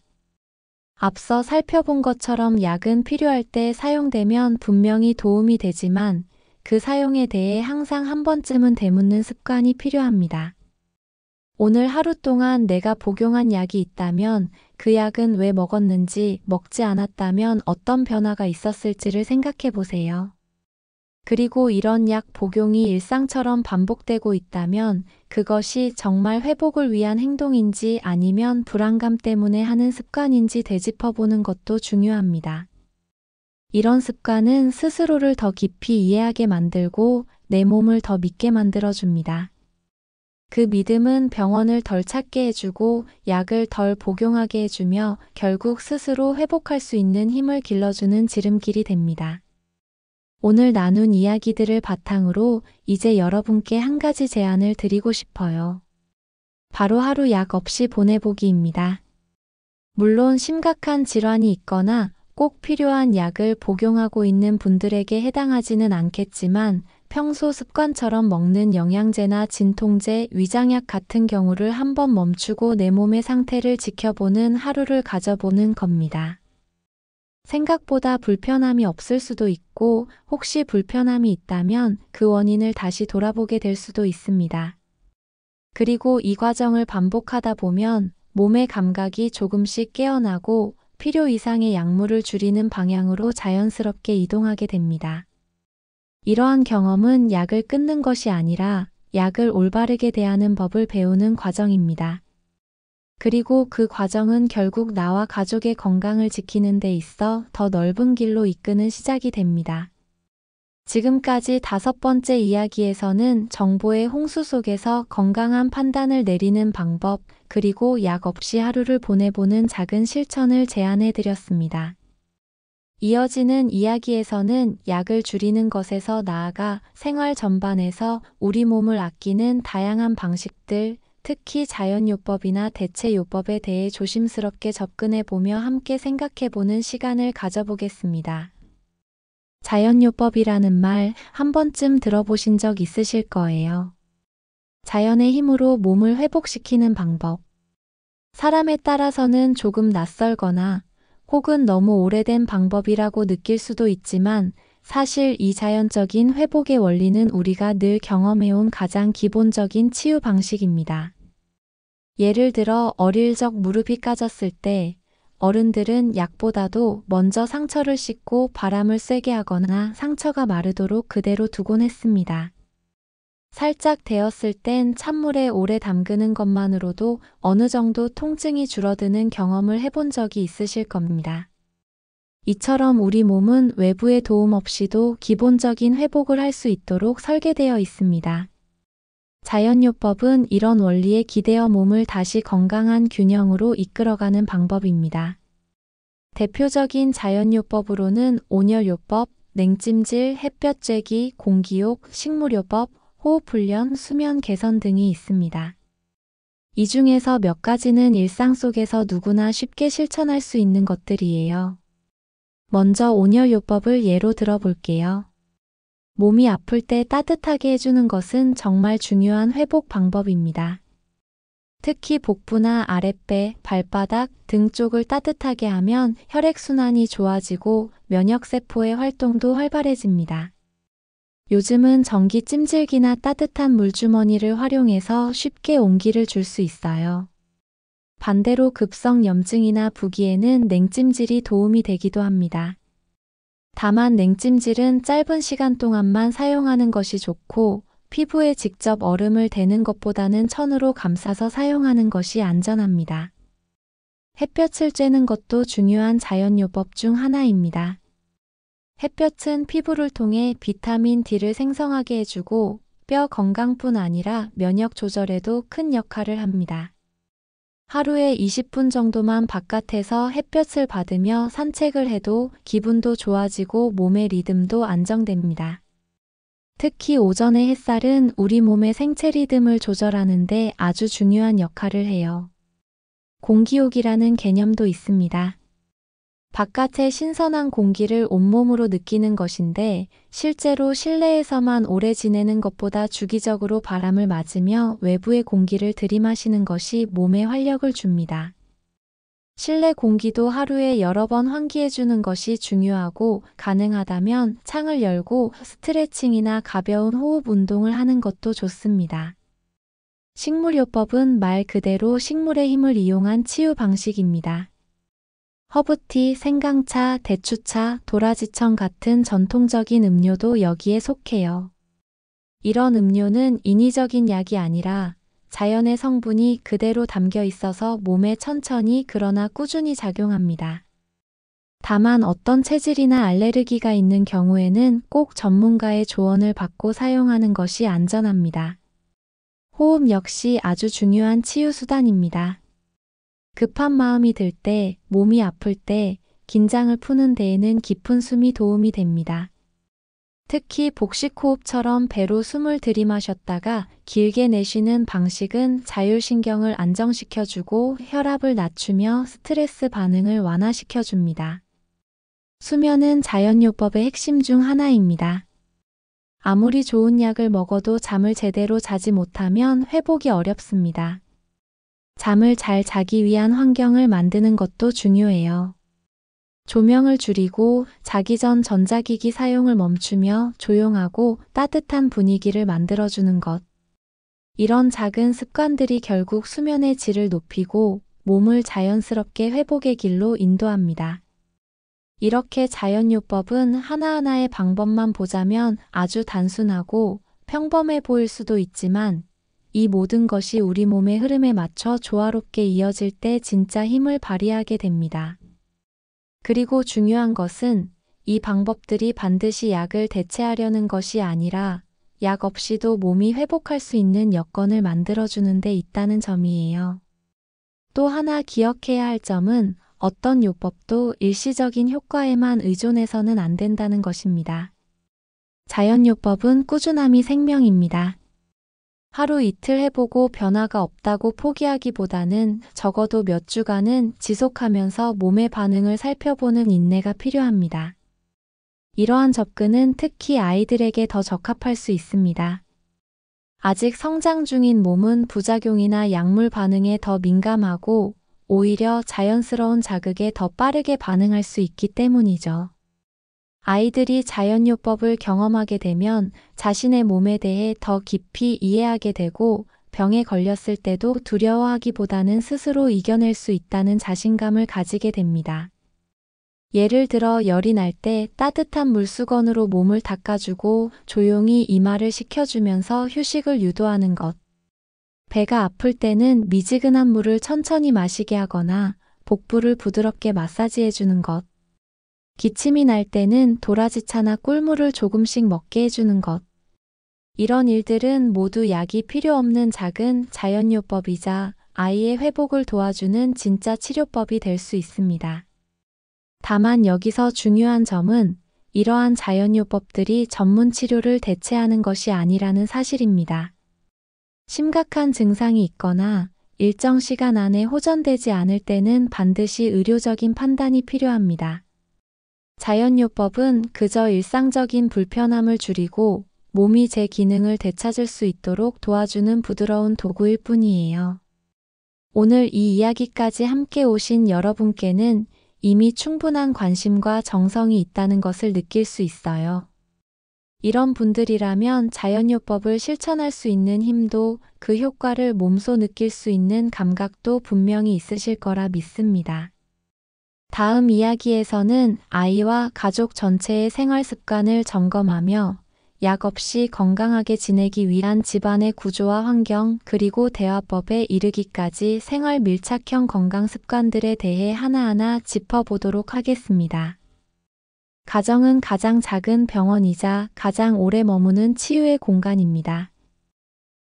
앞서 살펴본 것처럼 약은 필요할 때 사용되면 분명히 도움이 되지만 그 사용에 대해 항상 한 번쯤은 되묻는 습관이 필요합니다. 오늘 하루 동안 내가 복용한 약이 있다면 그 약은 왜 먹었는지, 먹지 않았다면 어떤 변화가 있었을지를 생각해 보세요. 그리고 이런 약 복용이 일상처럼 반복되고 있다면 그것이 정말 회복을 위한 행동인지 아니면 불안감 때문에 하는 습관인지 되짚어 보는 것도 중요합니다. 이런 습관은 스스로를 더 깊이 이해하게 만들고 내 몸을 더 믿게 만들어줍니다. 그 믿음은 병원을 덜 찾게 해주고 약을 덜 복용하게 해주며 결국 스스로 회복할 수 있는 힘을 길러주는 지름길이 됩니다. 오늘 나눈 이야기들을 바탕으로 이제 여러분께 한 가지 제안을 드리고 싶어요. 바로 하루 약 없이 보내보기입니다. 물론 심각한 질환이 있거나 꼭 필요한 약을 복용하고 있는 분들에게 해당하지는 않겠지만 평소 습관처럼 먹는 영양제나 진통제, 위장약 같은 경우를 한번 멈추고 내 몸의 상태를 지켜보는 하루를 가져보는 겁니다. 생각보다 불편함이 없을 수도 있고 혹시 불편함이 있다면 그 원인을 다시 돌아보게 될 수도 있습니다. 그리고 이 과정을 반복하다 보면 몸의 감각이 조금씩 깨어나고 필요 이상의 약물을 줄이는 방향으로 자연스럽게 이동하게 됩니다. 이러한 경험은 약을 끊는 것이 아니라 약을 올바르게 대하는 법을 배우는 과정입니다. 그리고 그 과정은 결국 나와 가족의 건강을 지키는 데 있어 더 넓은 길로 이끄는 시작이 됩니다. 지금까지 5번째 이야기에서는 정보의 홍수 속에서 건강한 판단을 내리는 방법, 그리고 약 없이 하루를 보내보는 작은 실천을 제안해 드렸습니다. 이어지는 이야기에서는 약을 줄이는 것에서 나아가 생활 전반에서 우리 몸을 아끼는 다양한 방식들, 특히 자연요법이나 대체요법에 대해 조심스럽게 접근해 보며 함께 생각해 보는 시간을 가져보겠습니다. 자연요법이라는 말 한 번쯤 들어보신 적 있으실 거예요. 자연의 힘으로 몸을 회복시키는 방법. 사람에 따라서는 조금 낯설거나 혹은 너무 오래된 방법이라고 느낄 수도 있지만 사실 이 자연적인 회복의 원리는 우리가 늘 경험해온 가장 기본적인 치유 방식입니다. 예를 들어 어릴 적 무릎이 까졌을 때 어른들은 약보다도 먼저 상처를 씻고 바람을 쐬게 하거나 상처가 마르도록 그대로 두곤 했습니다. 살짝 데었을 땐 찬물에 오래 담그는 것만으로도 어느 정도 통증이 줄어드는 경험을 해본 적이 있으실 겁니다. 이처럼 우리 몸은 외부의 도움 없이도 기본적인 회복을 할 수 있도록 설계되어 있습니다. 자연요법은 이런 원리에 기대어 몸을 다시 건강한 균형으로 이끌어가는 방법입니다. 대표적인 자연요법으로는 온열요법, 냉찜질, 햇볕 쬐기, 공기욕, 식물요법, 호흡훈련, 수면 개선 등이 있습니다. 이 중에서 몇 가지는 일상 속에서 누구나 쉽게 실천할 수 있는 것들이에요. 먼저 온열요법을 예로 들어볼게요. 몸이 아플 때 따뜻하게 해주는 것은 정말 중요한 회복 방법입니다. 특히 복부나 아랫배, 발바닥, 등 쪽을 따뜻하게 하면 혈액순환이 좋아지고 면역세포의 활동도 활발해집니다. 요즘은 전기 찜질기나 따뜻한 물주머니를 활용해서 쉽게 온기를 줄 수 있어요. 반대로 급성 염증이나 부기에는 냉찜질이 도움이 되기도 합니다. 다만 냉찜질은 짧은 시간 동안만 사용하는 것이 좋고 피부에 직접 얼음을 대는 것보다는 천으로 감싸서 사용하는 것이 안전합니다. 햇볕을 쬐는 것도 중요한 자연요법 중 하나입니다. 햇볕은 피부를 통해 비타민 D를 생성하게 해주고 뼈 건강뿐 아니라 면역 조절에도 큰 역할을 합니다. 하루에 20분 정도만 바깥에서 햇볕을 받으며 산책을 해도 기분도 좋아지고 몸의 리듬도 안정됩니다. 특히 오전의 햇살은 우리 몸의 생체 리듬을 조절하는 데 아주 중요한 역할을 해요. 공기욕이라는 개념도 있습니다. 바깥의 신선한 공기를 온몸으로 느끼는 것인데 실제로 실내에서만 오래 지내는 것보다 주기적으로 바람을 맞으며 외부의 공기를 들이마시는 것이 몸에 활력을 줍니다. 실내 공기도 하루에 여러 번 환기해주는 것이 중요하고 가능하다면 창을 열고 스트레칭이나 가벼운 호흡 운동을 하는 것도 좋습니다. 식물요법은 말 그대로 식물의 힘을 이용한 치유 방식입니다. 허브티, 생강차, 대추차, 도라지청 같은 전통적인 음료도 여기에 속해요. 이런 음료는 인위적인 약이 아니라 자연의 성분이 그대로 담겨 있어서 몸에 천천히 그러나 꾸준히 작용합니다. 다만 어떤 체질이나 알레르기가 있는 경우에는 꼭 전문가의 조언을 받고 사용하는 것이 안전합니다. 호흡 역시 아주 중요한 치유 수단입니다. 급한 마음이 들 때, 몸이 아플 때, 긴장을 푸는 데에는 깊은 숨이 도움이 됩니다. 특히 복식호흡처럼 배로 숨을 들이마셨다가 길게 내쉬는 방식은 자율신경을 안정시켜주고 혈압을 낮추며 스트레스 반응을 완화시켜줍니다. 수면은 자연요법의 핵심 중 하나입니다. 아무리 좋은 약을 먹어도 잠을 제대로 자지 못하면 회복이 어렵습니다. 잠을 잘 자기 위한 환경을 만드는 것도 중요해요. 조명을 줄이고 자기 전 전자기기 사용을 멈추며 조용하고 따뜻한 분위기를 만들어주는 것. 이런 작은 습관들이 결국 수면의 질을 높이고 몸을 자연스럽게 회복의 길로 인도합니다. 이렇게 자연요법은 하나하나의 방법만 보자면 아주 단순하고 평범해 보일 수도 있지만 이 모든 것이 우리 몸의 흐름에 맞춰 조화롭게 이어질 때 진짜 힘을 발휘하게 됩니다. 그리고 중요한 것은 이 방법들이 반드시 약을 대체하려는 것이 아니라 약 없이도 몸이 회복할 수 있는 여건을 만들어주는 데 있다는 점이에요. 또 하나 기억해야 할 점은 어떤 요법도 일시적인 효과에만 의존해서는 안 된다는 것입니다. 자연요법은 꾸준함이 생명입니다. 하루 이틀 해보고 변화가 없다고 포기하기보다는 적어도 몇 주간은 지속하면서 몸의 반응을 살펴보는 인내가 필요합니다. 이러한 접근은 특히 아이들에게 더 적합할 수 있습니다. 아직 성장 중인 몸은 부작용이나 약물 반응에 더 민감하고 오히려 자연스러운 자극에 더 빠르게 반응할 수 있기 때문이죠. 아이들이 자연요법을 경험하게 되면 자신의 몸에 대해 더 깊이 이해하게 되고 병에 걸렸을 때도 두려워하기보다는 스스로 이겨낼 수 있다는 자신감을 가지게 됩니다. 예를 들어 열이 날 때 따뜻한 물수건으로 몸을 닦아주고 조용히 이마를 식혀주면서 휴식을 유도하는 것. 배가 아플 때는 미지근한 물을 천천히 마시게 하거나 복부를 부드럽게 마사지해주는 것. 기침이 날 때는 도라지차나 꿀물을 조금씩 먹게 해주는 것. 이런 일들은 모두 약이 필요 없는 작은 자연요법이자 아이의 회복을 도와주는 진짜 치료법이 될 수 있습니다. 다만 여기서 중요한 점은 이러한 자연요법들이 전문 치료를 대체하는 것이 아니라는 사실입니다. 심각한 증상이 있거나 일정 시간 안에 호전되지 않을 때는 반드시 의료적인 판단이 필요합니다. 자연요법은 그저 일상적인 불편함을 줄이고 몸이 제 기능을 되찾을 수 있도록 도와주는 부드러운 도구일 뿐이에요. 오늘 이 이야기까지 함께 오신 여러분께는 이미 충분한 관심과 정성이 있다는 것을 느낄 수 있어요. 이런 분들이라면 자연요법을 실천할 수 있는 힘도 그 효과를 몸소 느낄 수 있는 감각도 분명히 있으실 거라 믿습니다. 다음 이야기에서는 아이와 가족 전체의 생활 습관을 점검하며 약 없이 건강하게 지내기 위한 집안의 구조와 환경 그리고 대화법에 이르기까지 생활 밀착형 건강 습관들에 대해 하나하나 짚어보도록 하겠습니다. 가정은 가장 작은 병원이자 가장 오래 머무는 치유의 공간입니다.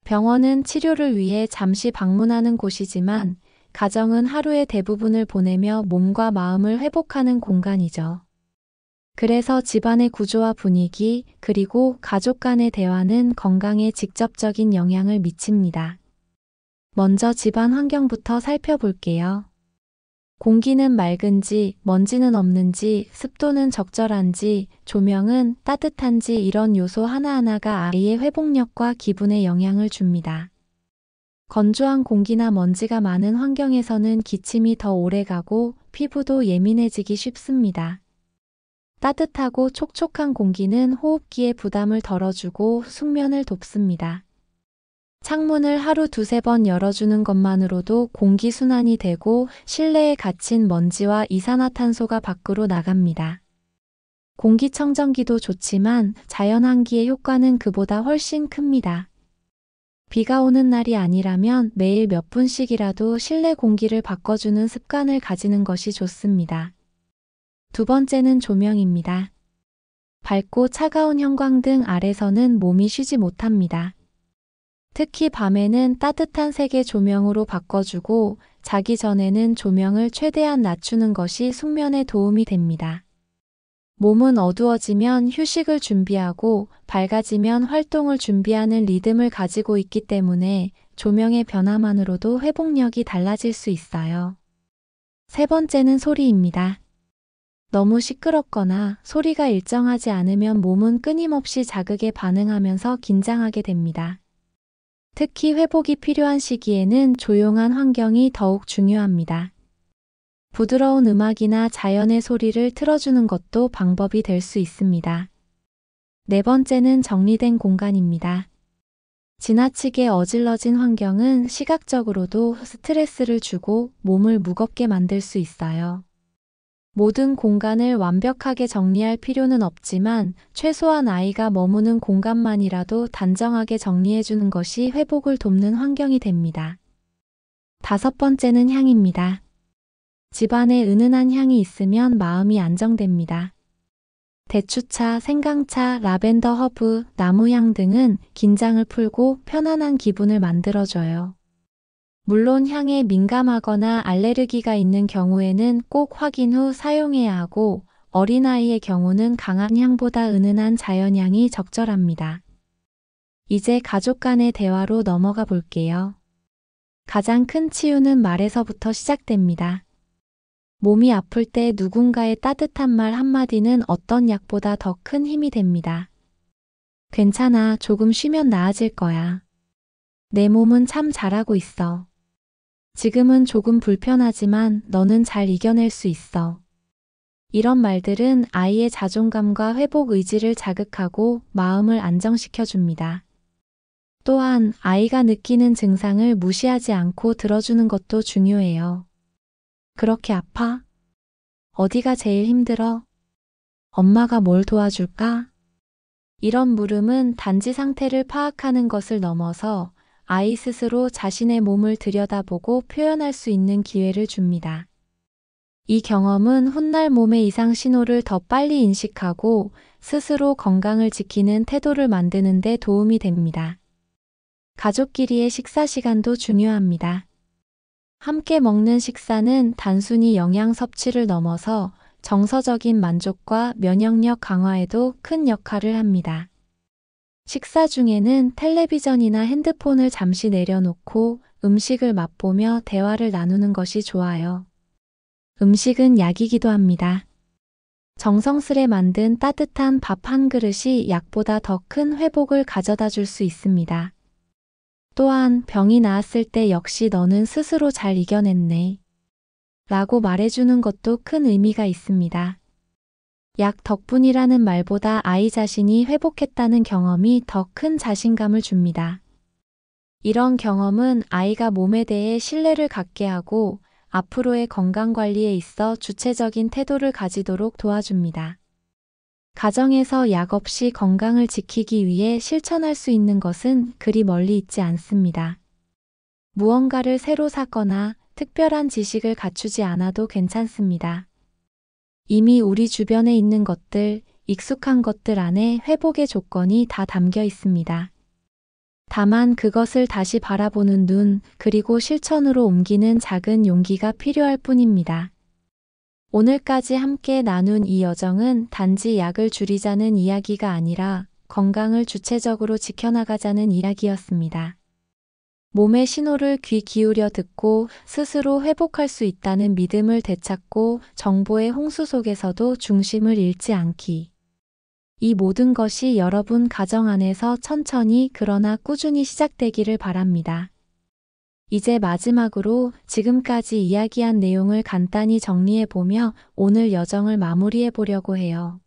병원은 치료를 위해 잠시 방문하는 곳이지만 가정은 하루의 대부분을 보내며 몸과 마음을 회복하는 공간이죠. 그래서 집안의 구조와 분위기, 그리고 가족 간의 대화는 건강에 직접적인 영향을 미칩니다. 먼저 집안 환경부터 살펴볼게요. 공기는 맑은지, 먼지는 없는지, 습도는 적절한지, 조명은 따뜻한지 이런 요소 하나하나가 아이의 회복력과 기분에 영향을 줍니다. 건조한 공기나 먼지가 많은 환경에서는 기침이 더 오래가고 피부도 예민해지기 쉽습니다. 따뜻하고 촉촉한 공기는 호흡기에 부담을 덜어주고 숙면을 돕습니다. 창문을 하루 두세 번 열어주는 것만으로도 공기순환이 되고 실내에 갇힌 먼지와 이산화탄소가 밖으로 나갑니다. 공기청정기도 좋지만 자연환기의 효과는 그보다 훨씬 큽니다. 비가 오는 날이 아니라면 매일 몇 분씩이라도 실내 공기를 바꿔주는 습관을 가지는 것이 좋습니다. 두 번째는 조명입니다. 밝고 차가운 형광등 아래서는 몸이 쉬지 못합니다. 특히 밤에는 따뜻한 색의 조명으로 바꿔주고 자기 전에는 조명을 최대한 낮추는 것이 숙면에 도움이 됩니다. 몸은 어두워지면 휴식을 준비하고 밝아지면 활동을 준비하는 리듬을 가지고 있기 때문에 조명의 변화만으로도 회복력이 달라질 수 있어요. 세 번째는 소리입니다. 너무 시끄럽거나 소리가 일정하지 않으면 몸은 끊임없이 자극에 반응하면서 긴장하게 됩니다. 특히 회복이 필요한 시기에는 조용한 환경이 더욱 중요합니다. 부드러운 음악이나 자연의 소리를 틀어주는 것도 방법이 될 수 있습니다. 네 번째는 정리된 공간입니다. 지나치게 어질러진 환경은 시각적으로도 스트레스를 주고 몸을 무겁게 만들 수 있어요. 모든 공간을 완벽하게 정리할 필요는 없지만 최소한 아이가 머무는 공간만이라도 단정하게 정리해주는 것이 회복을 돕는 환경이 됩니다. 다섯 번째는 향입니다. 집안에 은은한 향이 있으면 마음이 안정됩니다. 대추차, 생강차, 라벤더 허브, 나무향 등은 긴장을 풀고 편안한 기분을 만들어줘요. 물론 향에 민감하거나 알레르기가 있는 경우에는 꼭 확인 후 사용해야 하고 어린아이의 경우는 강한 향보다 은은한 자연향이 적절합니다. 이제 가족 간의 대화로 넘어가 볼게요. 가장 큰 치유는 말에서부터 시작됩니다. 몸이 아플 때 누군가의 따뜻한 말 한마디는 어떤 약보다 더 큰 힘이 됩니다. 괜찮아, 조금 쉬면 나아질 거야. 내 몸은 참 잘하고 있어. 지금은 조금 불편하지만 너는 잘 이겨낼 수 있어. 이런 말들은 아이의 자존감과 회복 의지를 자극하고 마음을 안정시켜 줍니다. 또한 아이가 느끼는 증상을 무시하지 않고 들어주는 것도 중요해요. 그렇게 아파? 어디가 제일 힘들어? 엄마가 뭘 도와줄까? 이런 물음은 단지 상태를 파악하는 것을 넘어서 아이 스스로 자신의 몸을 들여다보고 표현할 수 있는 기회를 줍니다. 이 경험은 훗날 몸의 이상 신호를 더 빨리 인식하고 스스로 건강을 지키는 태도를 만드는 데 도움이 됩니다. 가족끼리의 식사 시간도 중요합니다. 함께 먹는 식사는 단순히 영양 섭취를 넘어서 정서적인 만족과 면역력 강화에도 큰 역할을 합니다. 식사 중에는 텔레비전이나 핸드폰을 잠시 내려놓고 음식을 맛보며 대화를 나누는 것이 좋아요. 음식은 약이기도 합니다. 정성스레 만든 따뜻한 밥 한 그릇이 약보다 더 큰 회복을 가져다 줄 수 있습니다. 또한 병이 나았을 때 역시 너는 스스로 잘 이겨냈네. 라고 말해주는 것도 큰 의미가 있습니다. 약 덕분이라는 말보다 아이 자신이 회복했다는 경험이 더 큰 자신감을 줍니다. 이런 경험은 아이가 몸에 대해 신뢰를 갖게 하고 앞으로의 건강관리에 있어 주체적인 태도를 가지도록 도와줍니다. 가정에서 약 없이 건강을 지키기 위해 실천할 수 있는 것은 그리 멀리 있지 않습니다. 무언가를 새로 사거나 특별한 지식을 갖추지 않아도 괜찮습니다. 이미 우리 주변에 있는 것들, 익숙한 것들 안에 회복의 조건이 다 담겨 있습니다. 다만 그것을 다시 바라보는 눈, 그리고 실천으로 옮기는 작은 용기가 필요할 뿐입니다. 오늘까지 함께 나눈 이 여정은 단지 약을 줄이자는 이야기가 아니라 건강을 주체적으로 지켜나가자는 이야기였습니다. 몸의 신호를 귀 기울여 듣고 스스로 회복할 수 있다는 믿음을 되찾고 정보의 홍수 속에서도 중심을 잃지 않기. 이 모든 것이 여러분 가정 안에서 천천히 그러나 꾸준히 시작되기를 바랍니다. 이제 마지막으로 지금까지 이야기한 내용을 간단히 정리해보며 오늘 여정을 마무리해보려고 해요.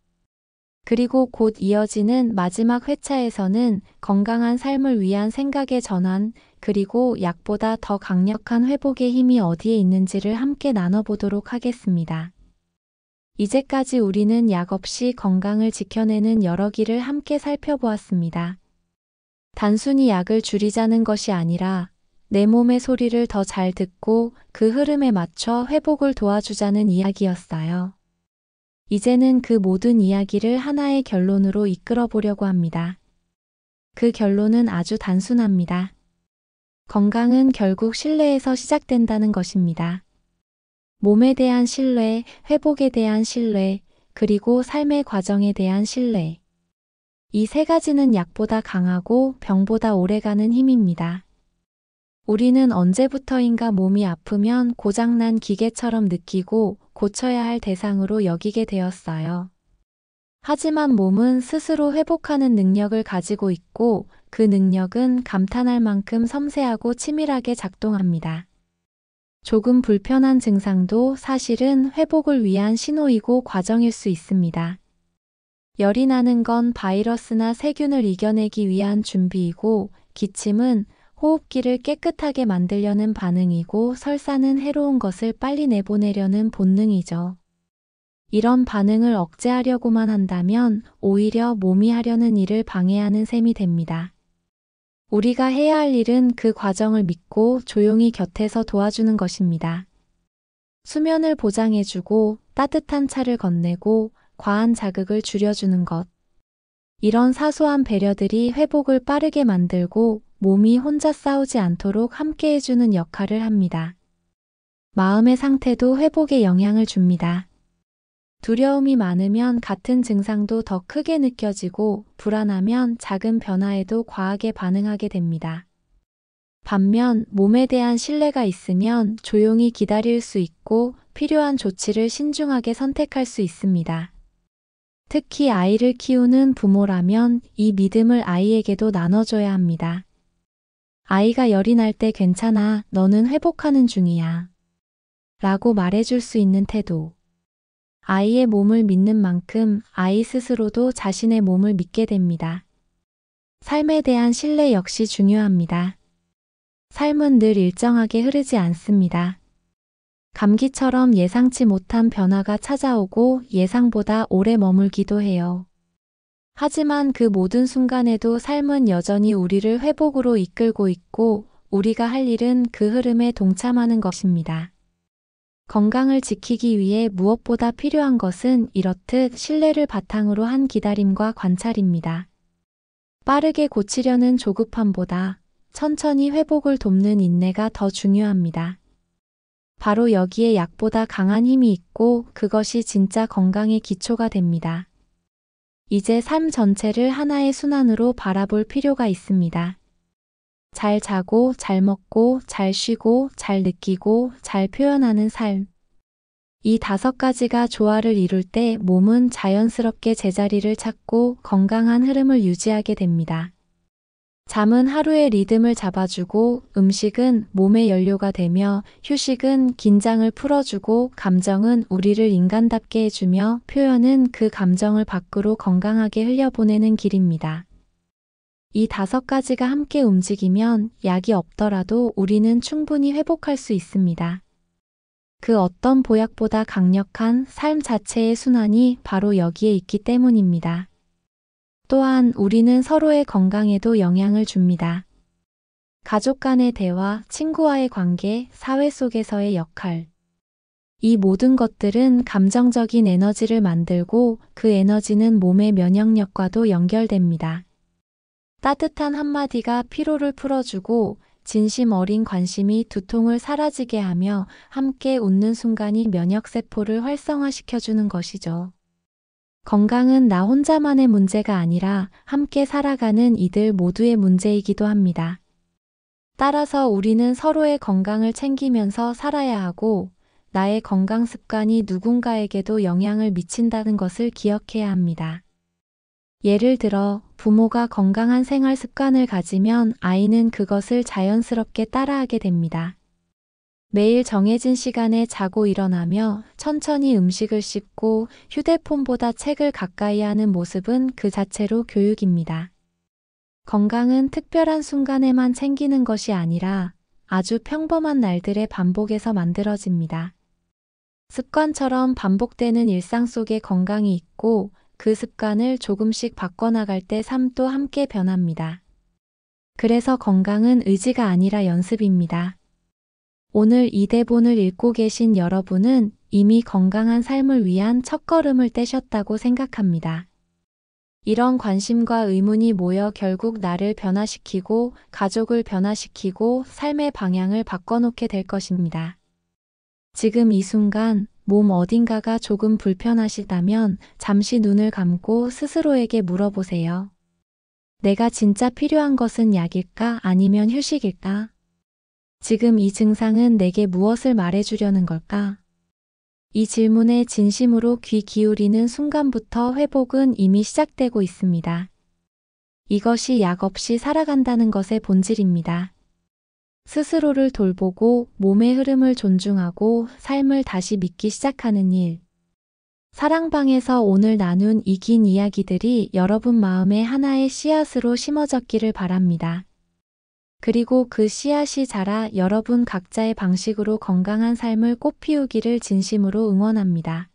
그리고 곧 이어지는 마지막 회차에서는 건강한 삶을 위한 생각의 전환, 그리고 약보다 더 강력한 회복의 힘이 어디에 있는지를 함께 나눠보도록 하겠습니다. 이제까지 우리는 약 없이 건강을 지켜내는 여러 길을 함께 살펴보았습니다. 단순히 약을 줄이자는 것이 아니라 내 몸의 소리를 더 잘 듣고 그 흐름에 맞춰 회복을 도와주자는 이야기였어요. 이제는 그 모든 이야기를 하나의 결론으로 이끌어 보려고 합니다. 그 결론은 아주 단순합니다. 건강은 결국 신뢰에서 시작된다는 것입니다. 몸에 대한 신뢰, 회복에 대한 신뢰, 그리고 삶의 과정에 대한 신뢰. 이 세 가지는 약보다 강하고 병보다 오래가는 힘입니다. 우리는 언제부터인가 몸이 아프면 고장난 기계처럼 느끼고 고쳐야 할 대상으로 여기게 되었어요. 하지만 몸은 스스로 회복하는 능력을 가지고 있고 그 능력은 감탄할 만큼 섬세하고 치밀하게 작동합니다. 조금 불편한 증상도 사실은 회복을 위한 신호이고 과정일 수 있습니다. 열이 나는 건 바이러스나 세균을 이겨내기 위한 준비이고 기침은 호흡기를 깨끗하게 만들려는 반응이고 설사는 해로운 것을 빨리 내보내려는 본능이죠. 이런 반응을 억제하려고만 한다면 오히려 몸이 하려는 일을 방해하는 셈이 됩니다. 우리가 해야 할 일은 그 과정을 믿고 조용히 곁에서 도와주는 것입니다. 수면을 보장해주고 따뜻한 차를 건네고 과한 자극을 줄여주는 것. 이런 사소한 배려들이 회복을 빠르게 만들고 몸이 혼자 싸우지 않도록 함께 해주는 역할을 합니다. 마음의 상태도 회복에 영향을 줍니다. 두려움이 많으면 같은 증상도 더 크게 느껴지고 불안하면 작은 변화에도 과하게 반응하게 됩니다. 반면 몸에 대한 신뢰가 있으면 조용히 기다릴 수 있고 필요한 조치를 신중하게 선택할 수 있습니다. 특히 아이를 키우는 부모라면 이 믿음을 아이에게도 나눠줘야 합니다. 아이가 열이 날 때 괜찮아, 너는 회복하는 중이야. 라고 말해줄 수 있는 태도. 아이의 몸을 믿는 만큼 아이 스스로도 자신의 몸을 믿게 됩니다. 삶에 대한 신뢰 역시 중요합니다. 삶은 늘 일정하게 흐르지 않습니다. 감기처럼 예상치 못한 변화가 찾아오고 예상보다 오래 머물기도 해요. 하지만 그 모든 순간에도 삶은 여전히 우리를 회복으로 이끌고 있고 우리가 할 일은 그 흐름에 동참하는 것입니다. 건강을 지키기 위해 무엇보다 필요한 것은 이렇듯 신뢰를 바탕으로 한 기다림과 관찰입니다. 빠르게 고치려는 조급함보다 천천히 회복을 돕는 인내가 더 중요합니다. 바로 여기에 약보다 강한 힘이 있고 그것이 진짜 건강의 기초가 됩니다. 이제 삶 전체를 하나의 순환으로 바라볼 필요가 있습니다. 잘 자고, 잘 먹고, 잘 쉬고, 잘 느끼고, 잘 표현하는 삶. 이 5가지가 조화를 이룰 때 몸은 자연스럽게 제자리를 찾고 건강한 흐름을 유지하게 됩니다. 잠은 하루의 리듬을 잡아주고 음식은 몸의 연료가 되며 휴식은 긴장을 풀어주고 감정은 우리를 인간답게 해주며 표현은 그 감정을 밖으로 건강하게 흘려보내는 길입니다. 이 5가지가 함께 움직이면 약이 없더라도 우리는 충분히 회복할 수 있습니다. 그 어떤 보약보다 강력한 삶 자체의 순환이 바로 여기에 있기 때문입니다. 또한 우리는 서로의 건강에도 영향을 줍니다. 가족 간의 대화, 친구와의 관계, 사회 속에서의 역할. 이 모든 것들은 감정적인 에너지를 만들고 그 에너지는 몸의 면역력과도 연결됩니다. 따뜻한 한마디가 피로를 풀어주고 진심 어린 관심이 두통을 사라지게 하며 함께 웃는 순간이 면역세포를 활성화시켜주는 것이죠. 건강은 나 혼자만의 문제가 아니라 함께 살아가는 이들 모두의 문제이기도 합니다. 따라서 우리는 서로의 건강을 챙기면서 살아야 하고 나의 건강 습관이 누군가에게도 영향을 미친다는 것을 기억해야 합니다. 예를 들어 부모가 건강한 생활 습관을 가지면 아이는 그것을 자연스럽게 따라하게 됩니다. 매일 정해진 시간에 자고 일어나며 천천히 음식을 씹고 휴대폰보다 책을 가까이 하는 모습은 그 자체로 교육입니다. 건강은 특별한 순간에만 챙기는 것이 아니라 아주 평범한 날들의 반복에서 만들어집니다. 습관처럼 반복되는 일상 속에 건강이 있고 그 습관을 조금씩 바꿔나갈 때 삶도 함께 변합니다. 그래서 건강은 의지가 아니라 연습입니다. 오늘 이 대본을 읽고 계신 여러분은 이미 건강한 삶을 위한 첫걸음을 떼셨다고 생각합니다. 이런 관심과 의문이 모여 결국 나를 변화시키고 가족을 변화시키고 삶의 방향을 바꿔놓게 될 것입니다. 지금 이 순간 몸 어딘가가 조금 불편하시다면 잠시 눈을 감고 스스로에게 물어보세요. 내가 진짜 필요한 것은 약일까 아니면 휴식일까? 지금 이 증상은 내게 무엇을 말해주려는 걸까? 이 질문에 진심으로 귀 기울이는 순간부터 회복은 이미 시작되고 있습니다. 이것이 약 없이 살아간다는 것의 본질입니다. 스스로를 돌보고 몸의 흐름을 존중하고 삶을 다시 믿기 시작하는 일. 사랑방에서 오늘 나눈 이 긴 이야기들이 여러분 마음에 하나의 씨앗으로 심어졌기를 바랍니다. 그리고 그 씨앗이 자라 여러분 각자의 방식으로 건강한 삶을 꽃피우기를 진심으로 응원합니다.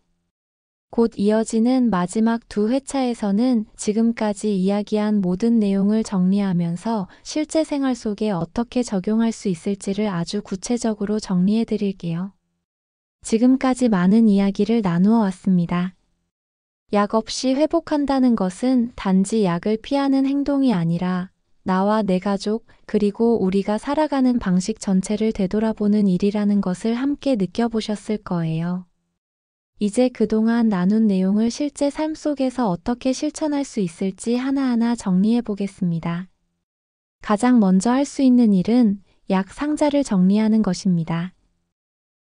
곧 이어지는 마지막 두 회차에서는 지금까지 이야기한 모든 내용을 정리하면서 실제 생활 속에 어떻게 적용할 수 있을지를 아주 구체적으로 정리해 드릴게요. 지금까지 많은 이야기를 나누어 왔습니다. 약 없이 회복한다는 것은 단지 약을 피하는 행동이 아니라 나와 내 가족, 그리고 우리가 살아가는 방식 전체를 되돌아보는 일이라는 것을 함께 느껴보셨을 거예요. 이제 그동안 나눈 내용을 실제 삶 속에서 어떻게 실천할 수 있을지 하나하나 정리해 보겠습니다. 가장 먼저 할 수 있는 일은 약 상자를 정리하는 것입니다.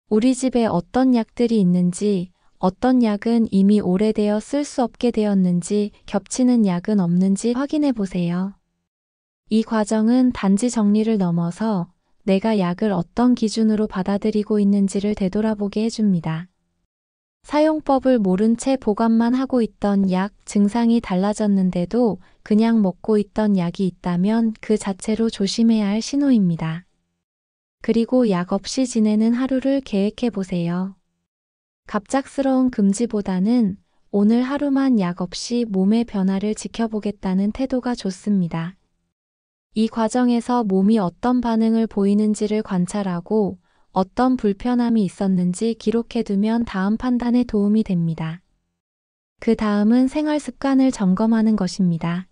우리 집에 어떤 약들이 있는지, 어떤 약은 이미 오래되어 쓸 수 없게 되었는지, 겹치는 약은 없는지 확인해 보세요. 이 과정은 단지 정리를 넘어서 내가 약을 어떤 기준으로 받아들이고 있는지를 되돌아보게 해줍니다. 사용법을 모른 채 보관만 하고 있던 약, 증상이 달라졌는데도 그냥 먹고 있던 약이 있다면 그 자체로 조심해야 할 신호입니다. 그리고 약 없이 지내는 하루를 계획해 보세요. 갑작스러운 금지보다는 오늘 하루만 약 없이 몸의 변화를 지켜보겠다는 태도가 좋습니다. 이 과정에서 몸이 어떤 반응을 보이는지를 관찰하고 어떤 불편함이 있었는지 기록해두면 다음 판단에 도움이 됩니다. 그 다음은 생활 습관을 점검하는 것입니다.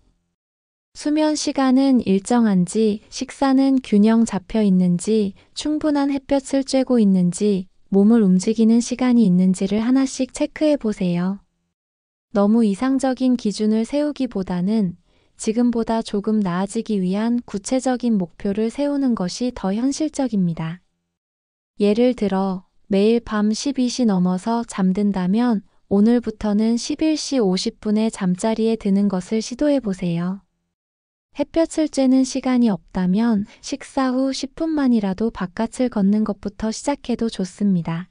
수면 시간은 일정한지, 식사는 균형 잡혀 있는지, 충분한 햇볕을 쬐고 있는지, 몸을 움직이는 시간이 있는지를 하나씩 체크해 보세요. 너무 이상적인 기준을 세우기보다는 지금보다 조금 나아지기 위한 구체적인 목표를 세우는 것이 더 현실적입니다. 예를 들어 매일 밤 12시 넘어서 잠든다면 오늘부터는 11시 50분에 잠자리에 드는 것을 시도해 보세요. 햇볕을 쬐는 시간이 없다면 식사 후 10분만이라도 바깥을 걷는 것부터 시작해도 좋습니다.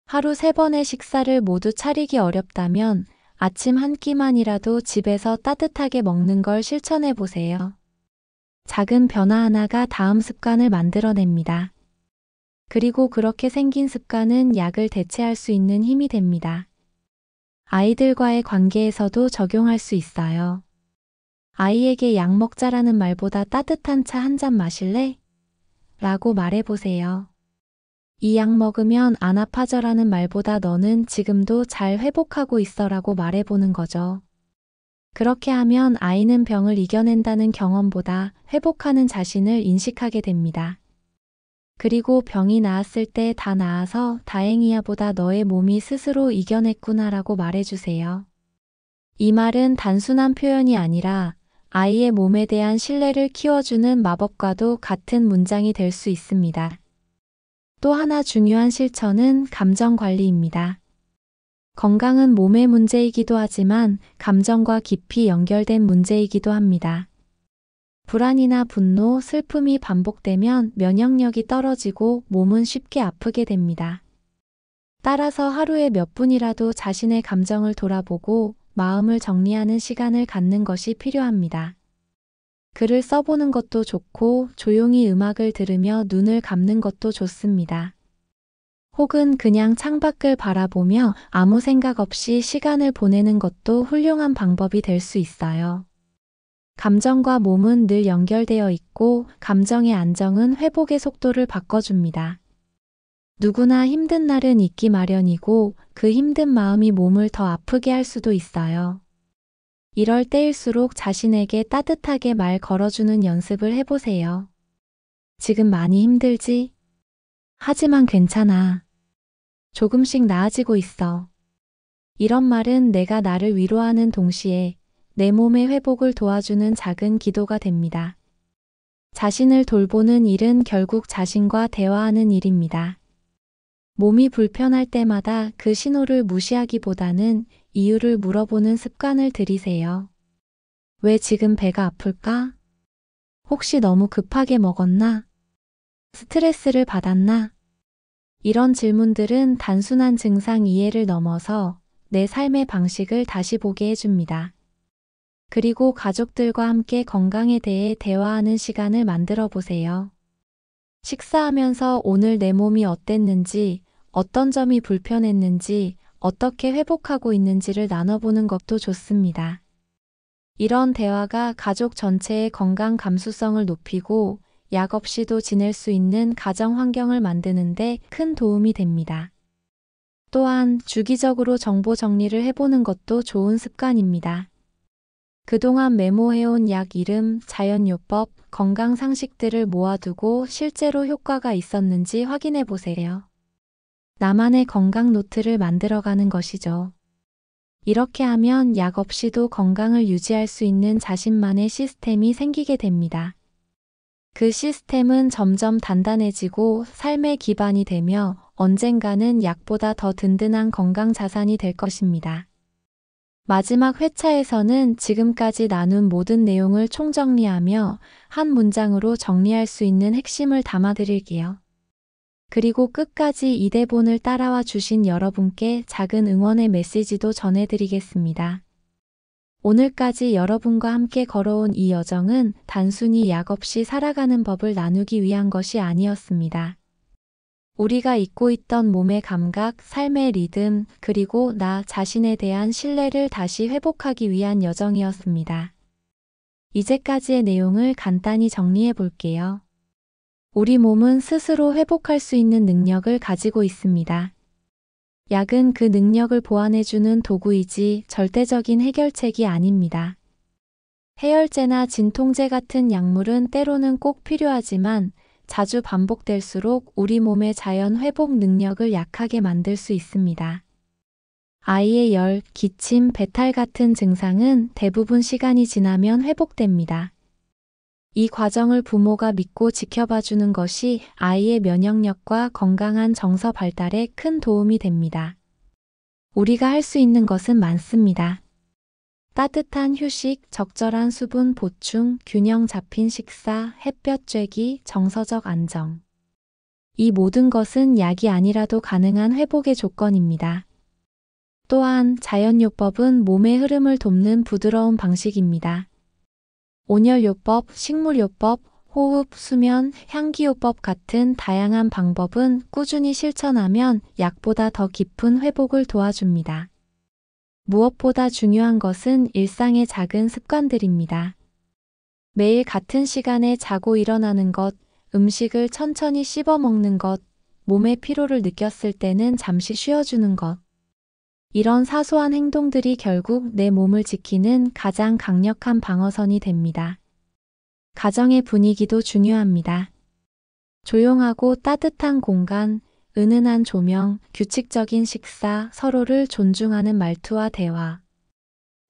하루 3번의 식사를 모두 차리기 어렵다면 아침 한 끼만이라도 집에서 따뜻하게 먹는 걸 실천해 보세요. 작은 변화 하나가 다음 습관을 만들어냅니다. 그리고 그렇게 생긴 습관은 약을 대체할 수 있는 힘이 됩니다. 아이들과의 관계에서도 적용할 수 있어요. 아이에게 약 먹자라는 말보다 따뜻한 차 한 잔 마실래? 라고 말해보세요. 이 약 먹으면 안 아파져라는 말보다 너는 지금도 잘 회복하고 있어라고 말해보는 거죠. 그렇게 하면 아이는 병을 이겨낸다는 경험보다 회복하는 자신을 인식하게 됩니다. 그리고 병이 나았을 때 다 나아서 다행이야 보다 너의 몸이 스스로 이겨냈구나라고 말해주세요. 이 말은 단순한 표현이 아니라 아이의 몸에 대한 신뢰를 키워주는 마법과도 같은 문장이 될 수 있습니다. 또 하나 중요한 실천은 감정 관리입니다. 건강은 몸의 문제이기도 하지만 감정과 깊이 연결된 문제이기도 합니다. 불안이나 분노, 슬픔이 반복되면 면역력이 떨어지고 몸은 쉽게 아프게 됩니다. 따라서 하루에 몇 분이라도 자신의 감정을 돌아보고 마음을 정리하는 시간을 갖는 것이 필요합니다. 글을 써보는 것도 좋고 조용히 음악을 들으며 눈을 감는 것도 좋습니다. 혹은 그냥 창밖을 바라보며 아무 생각 없이 시간을 보내는 것도 훌륭한 방법이 될 수 있어요. 감정과 몸은 늘 연결되어 있고 감정의 안정은 회복의 속도를 바꿔줍니다. 누구나 힘든 날은 있기 마련이고 그 힘든 마음이 몸을 더 아프게 할 수도 있어요. 이럴 때일수록 자신에게 따뜻하게 말 걸어주는 연습을 해보세요. 지금 많이 힘들지? 하지만 괜찮아. 조금씩 나아지고 있어. 이런 말은 내가 나를 위로하는 동시에 내 몸의 회복을 도와주는 작은 기도가 됩니다. 자신을 돌보는 일은 결국 자신과 대화하는 일입니다. 몸이 불편할 때마다 그 신호를 무시하기보다는 이유를 물어보는 습관을 들이세요. 왜 지금 배가 아플까? 혹시 너무 급하게 먹었나? 스트레스를 받았나? 이런 질문들은 단순한 증상 이해를 넘어서 내 삶의 방식을 다시 보게 해줍니다. 그리고 가족들과 함께 건강에 대해 대화하는 시간을 만들어 보세요. 식사하면서 오늘 내 몸이 어땠는지, 어떤 점이 불편했는지, 어떻게 회복하고 있는지를 나눠보는 것도 좋습니다. 이런 대화가 가족 전체의 건강 감수성을 높이고 약 없이도 지낼 수 있는 가정 환경을 만드는 데 큰 도움이 됩니다. 또한 주기적으로 정보 정리를 해보는 것도 좋은 습관입니다. 그동안 메모해온 약 이름, 자연요법, 건강 상식들을 모아두고 실제로 효과가 있었는지 확인해 보세요. 나만의 건강 노트를 만들어가는 것이죠. 이렇게 하면 약 없이도 건강을 유지할 수 있는 자신만의 시스템이 생기게 됩니다. 그 시스템은 점점 단단해지고 삶의 기반이 되며 언젠가는 약보다 더 든든한 건강 자산이 될 것입니다. 마지막 회차에서는 지금까지 나눈 모든 내용을 총정리하며 한 문장으로 정리할 수 있는 핵심을 담아드릴게요. 그리고 끝까지 이 대본을 따라와 주신 여러분께 작은 응원의 메시지도 전해드리겠습니다. 오늘까지 여러분과 함께 걸어온 이 여정은 단순히 약 없이 살아가는 법을 나누기 위한 것이 아니었습니다. 우리가 잊고 있던 몸의 감각, 삶의 리듬, 그리고 나 자신에 대한 신뢰를 다시 회복하기 위한 여정이었습니다. 이제까지의 내용을 간단히 정리해 볼게요. 우리 몸은 스스로 회복할 수 있는 능력을 가지고 있습니다. 약은 그 능력을 보완해주는 도구이지 절대적인 해결책이 아닙니다. 해열제나 진통제 같은 약물은 때로는 꼭 필요하지만 자주 반복될수록 우리 몸의 자연 회복 능력을 약하게 만들 수 있습니다. 아이의 열, 기침, 배탈 같은 증상은 대부분 시간이 지나면 회복됩니다. 이 과정을 부모가 믿고 지켜봐주는 것이 아이의 면역력과 건강한 정서 발달에 큰 도움이 됩니다. 우리가 할 수 있는 것은 많습니다. 따뜻한 휴식, 적절한 수분 보충, 균형 잡힌 식사, 햇볕 쬐기, 정서적 안정. 이 모든 것은 약이 아니라도 가능한 회복의 조건입니다. 또한 자연요법은 몸의 흐름을 돕는 부드러운 방식입니다. 온열요법, 식물요법, 호흡, 수면, 향기요법 같은 다양한 방법은 꾸준히 실천하면 약보다 더 깊은 회복을 도와줍니다. 무엇보다 중요한 것은 일상의 작은 습관들입니다. 매일 같은 시간에 자고 일어나는 것, 음식을 천천히 씹어 먹는 것, 몸의 피로를 느꼈을 때는 잠시 쉬어주는 것. 이런 사소한 행동들이 결국 내 몸을 지키는 가장 강력한 방어선이 됩니다. 가정의 분위기도 중요합니다. 조용하고 따뜻한 공간, 은은한 조명, 규칙적인 식사, 서로를 존중하는 말투와 대화.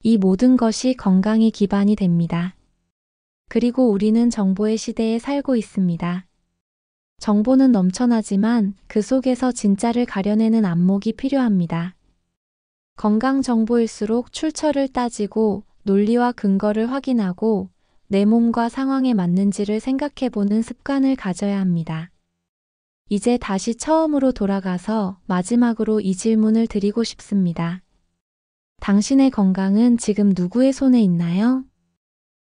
이 모든 것이 건강의 기반이 됩니다. 그리고 우리는 정보의 시대에 살고 있습니다. 정보는 넘쳐나지만 그 속에서 진짜를 가려내는 안목이 필요합니다. 건강 정보일수록 출처를 따지고 논리와 근거를 확인하고 내 몸과 상황에 맞는지를 생각해보는 습관을 가져야 합니다. 이제 다시 처음으로 돌아가서 마지막으로 이 질문을 드리고 싶습니다. 당신의 건강은 지금 누구의 손에 있나요?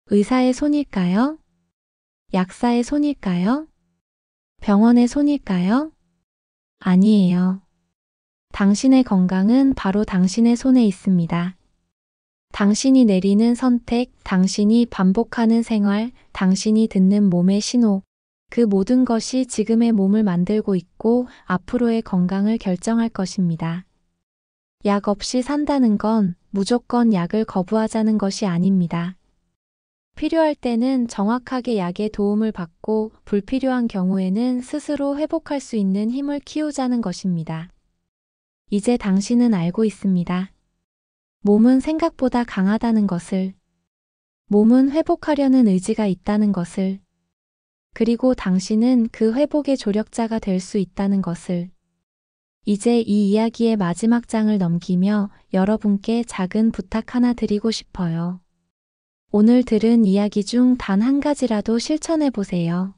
의사의 손일까요? 약사의 손일까요? 병원의 손일까요? 아니에요. 당신의 건강은 바로 당신의 손에 있습니다. 당신이 내리는 선택, 당신이 반복하는 생활, 당신이 듣는 몸의 신호, 그 모든 것이 지금의 몸을 만들고 있고 앞으로의 건강을 결정할 것입니다. 약 없이 산다는 건 무조건 약을 거부하자는 것이 아닙니다. 필요할 때는 정확하게 약의 도움을 받고 불필요한 경우에는 스스로 회복할 수 있는 힘을 키우자는 것입니다. 이제 당신은 알고 있습니다. 몸은 생각보다 강하다는 것을, 몸은 회복하려는 의지가 있다는 것을, 그리고 당신은 그 회복의 조력자가 될 수 있다는 것을. 이제 이 이야기의 마지막 장을 넘기며 여러분께 작은 부탁 하나 드리고 싶어요. 오늘 들은 이야기 중 단 한 가지라도 실천해 보세요.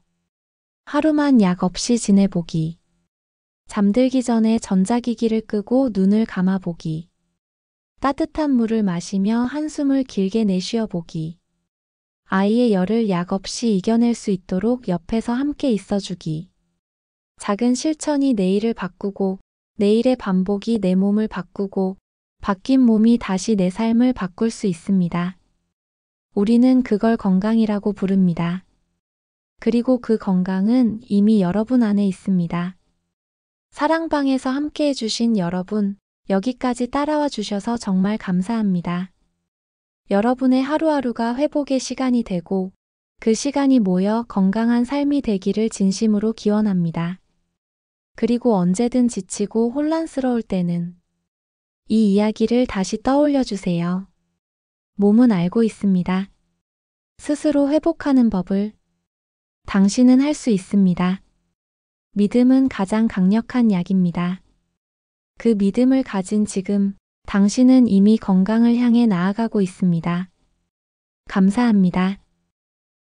하루만 약 없이 지내보기. 잠들기 전에 전자기기를 끄고 눈을 감아보기. 따뜻한 물을 마시며 한숨을 길게 내쉬어 보기. 아이의 열을 약 없이 이겨낼 수 있도록 옆에서 함께 있어주기. 작은 실천이 내일을 바꾸고 내일의 반복이 내 몸을 바꾸고 바뀐 몸이 다시 내 삶을 바꿀 수 있습니다. 우리는 그걸 건강이라고 부릅니다. 그리고 그 건강은 이미 여러분 안에 있습니다. 사랑방에서 함께 해주신 여러분, 여기까지 따라와 주셔서 정말 감사합니다. 여러분의 하루하루가 회복의 시간이 되고 그 시간이 모여 건강한 삶이 되기를 진심으로 기원합니다. 그리고 언제든 지치고 혼란스러울 때는 이 이야기를 다시 떠올려 주세요. 몸은 알고 있습니다. 스스로 회복하는 법을. 당신은 할 수 있습니다. 믿음은 가장 강력한 약입니다. 그 믿음을 가진 지금, 당신은 이미 건강을 향해 나아가고 있습니다. 감사합니다.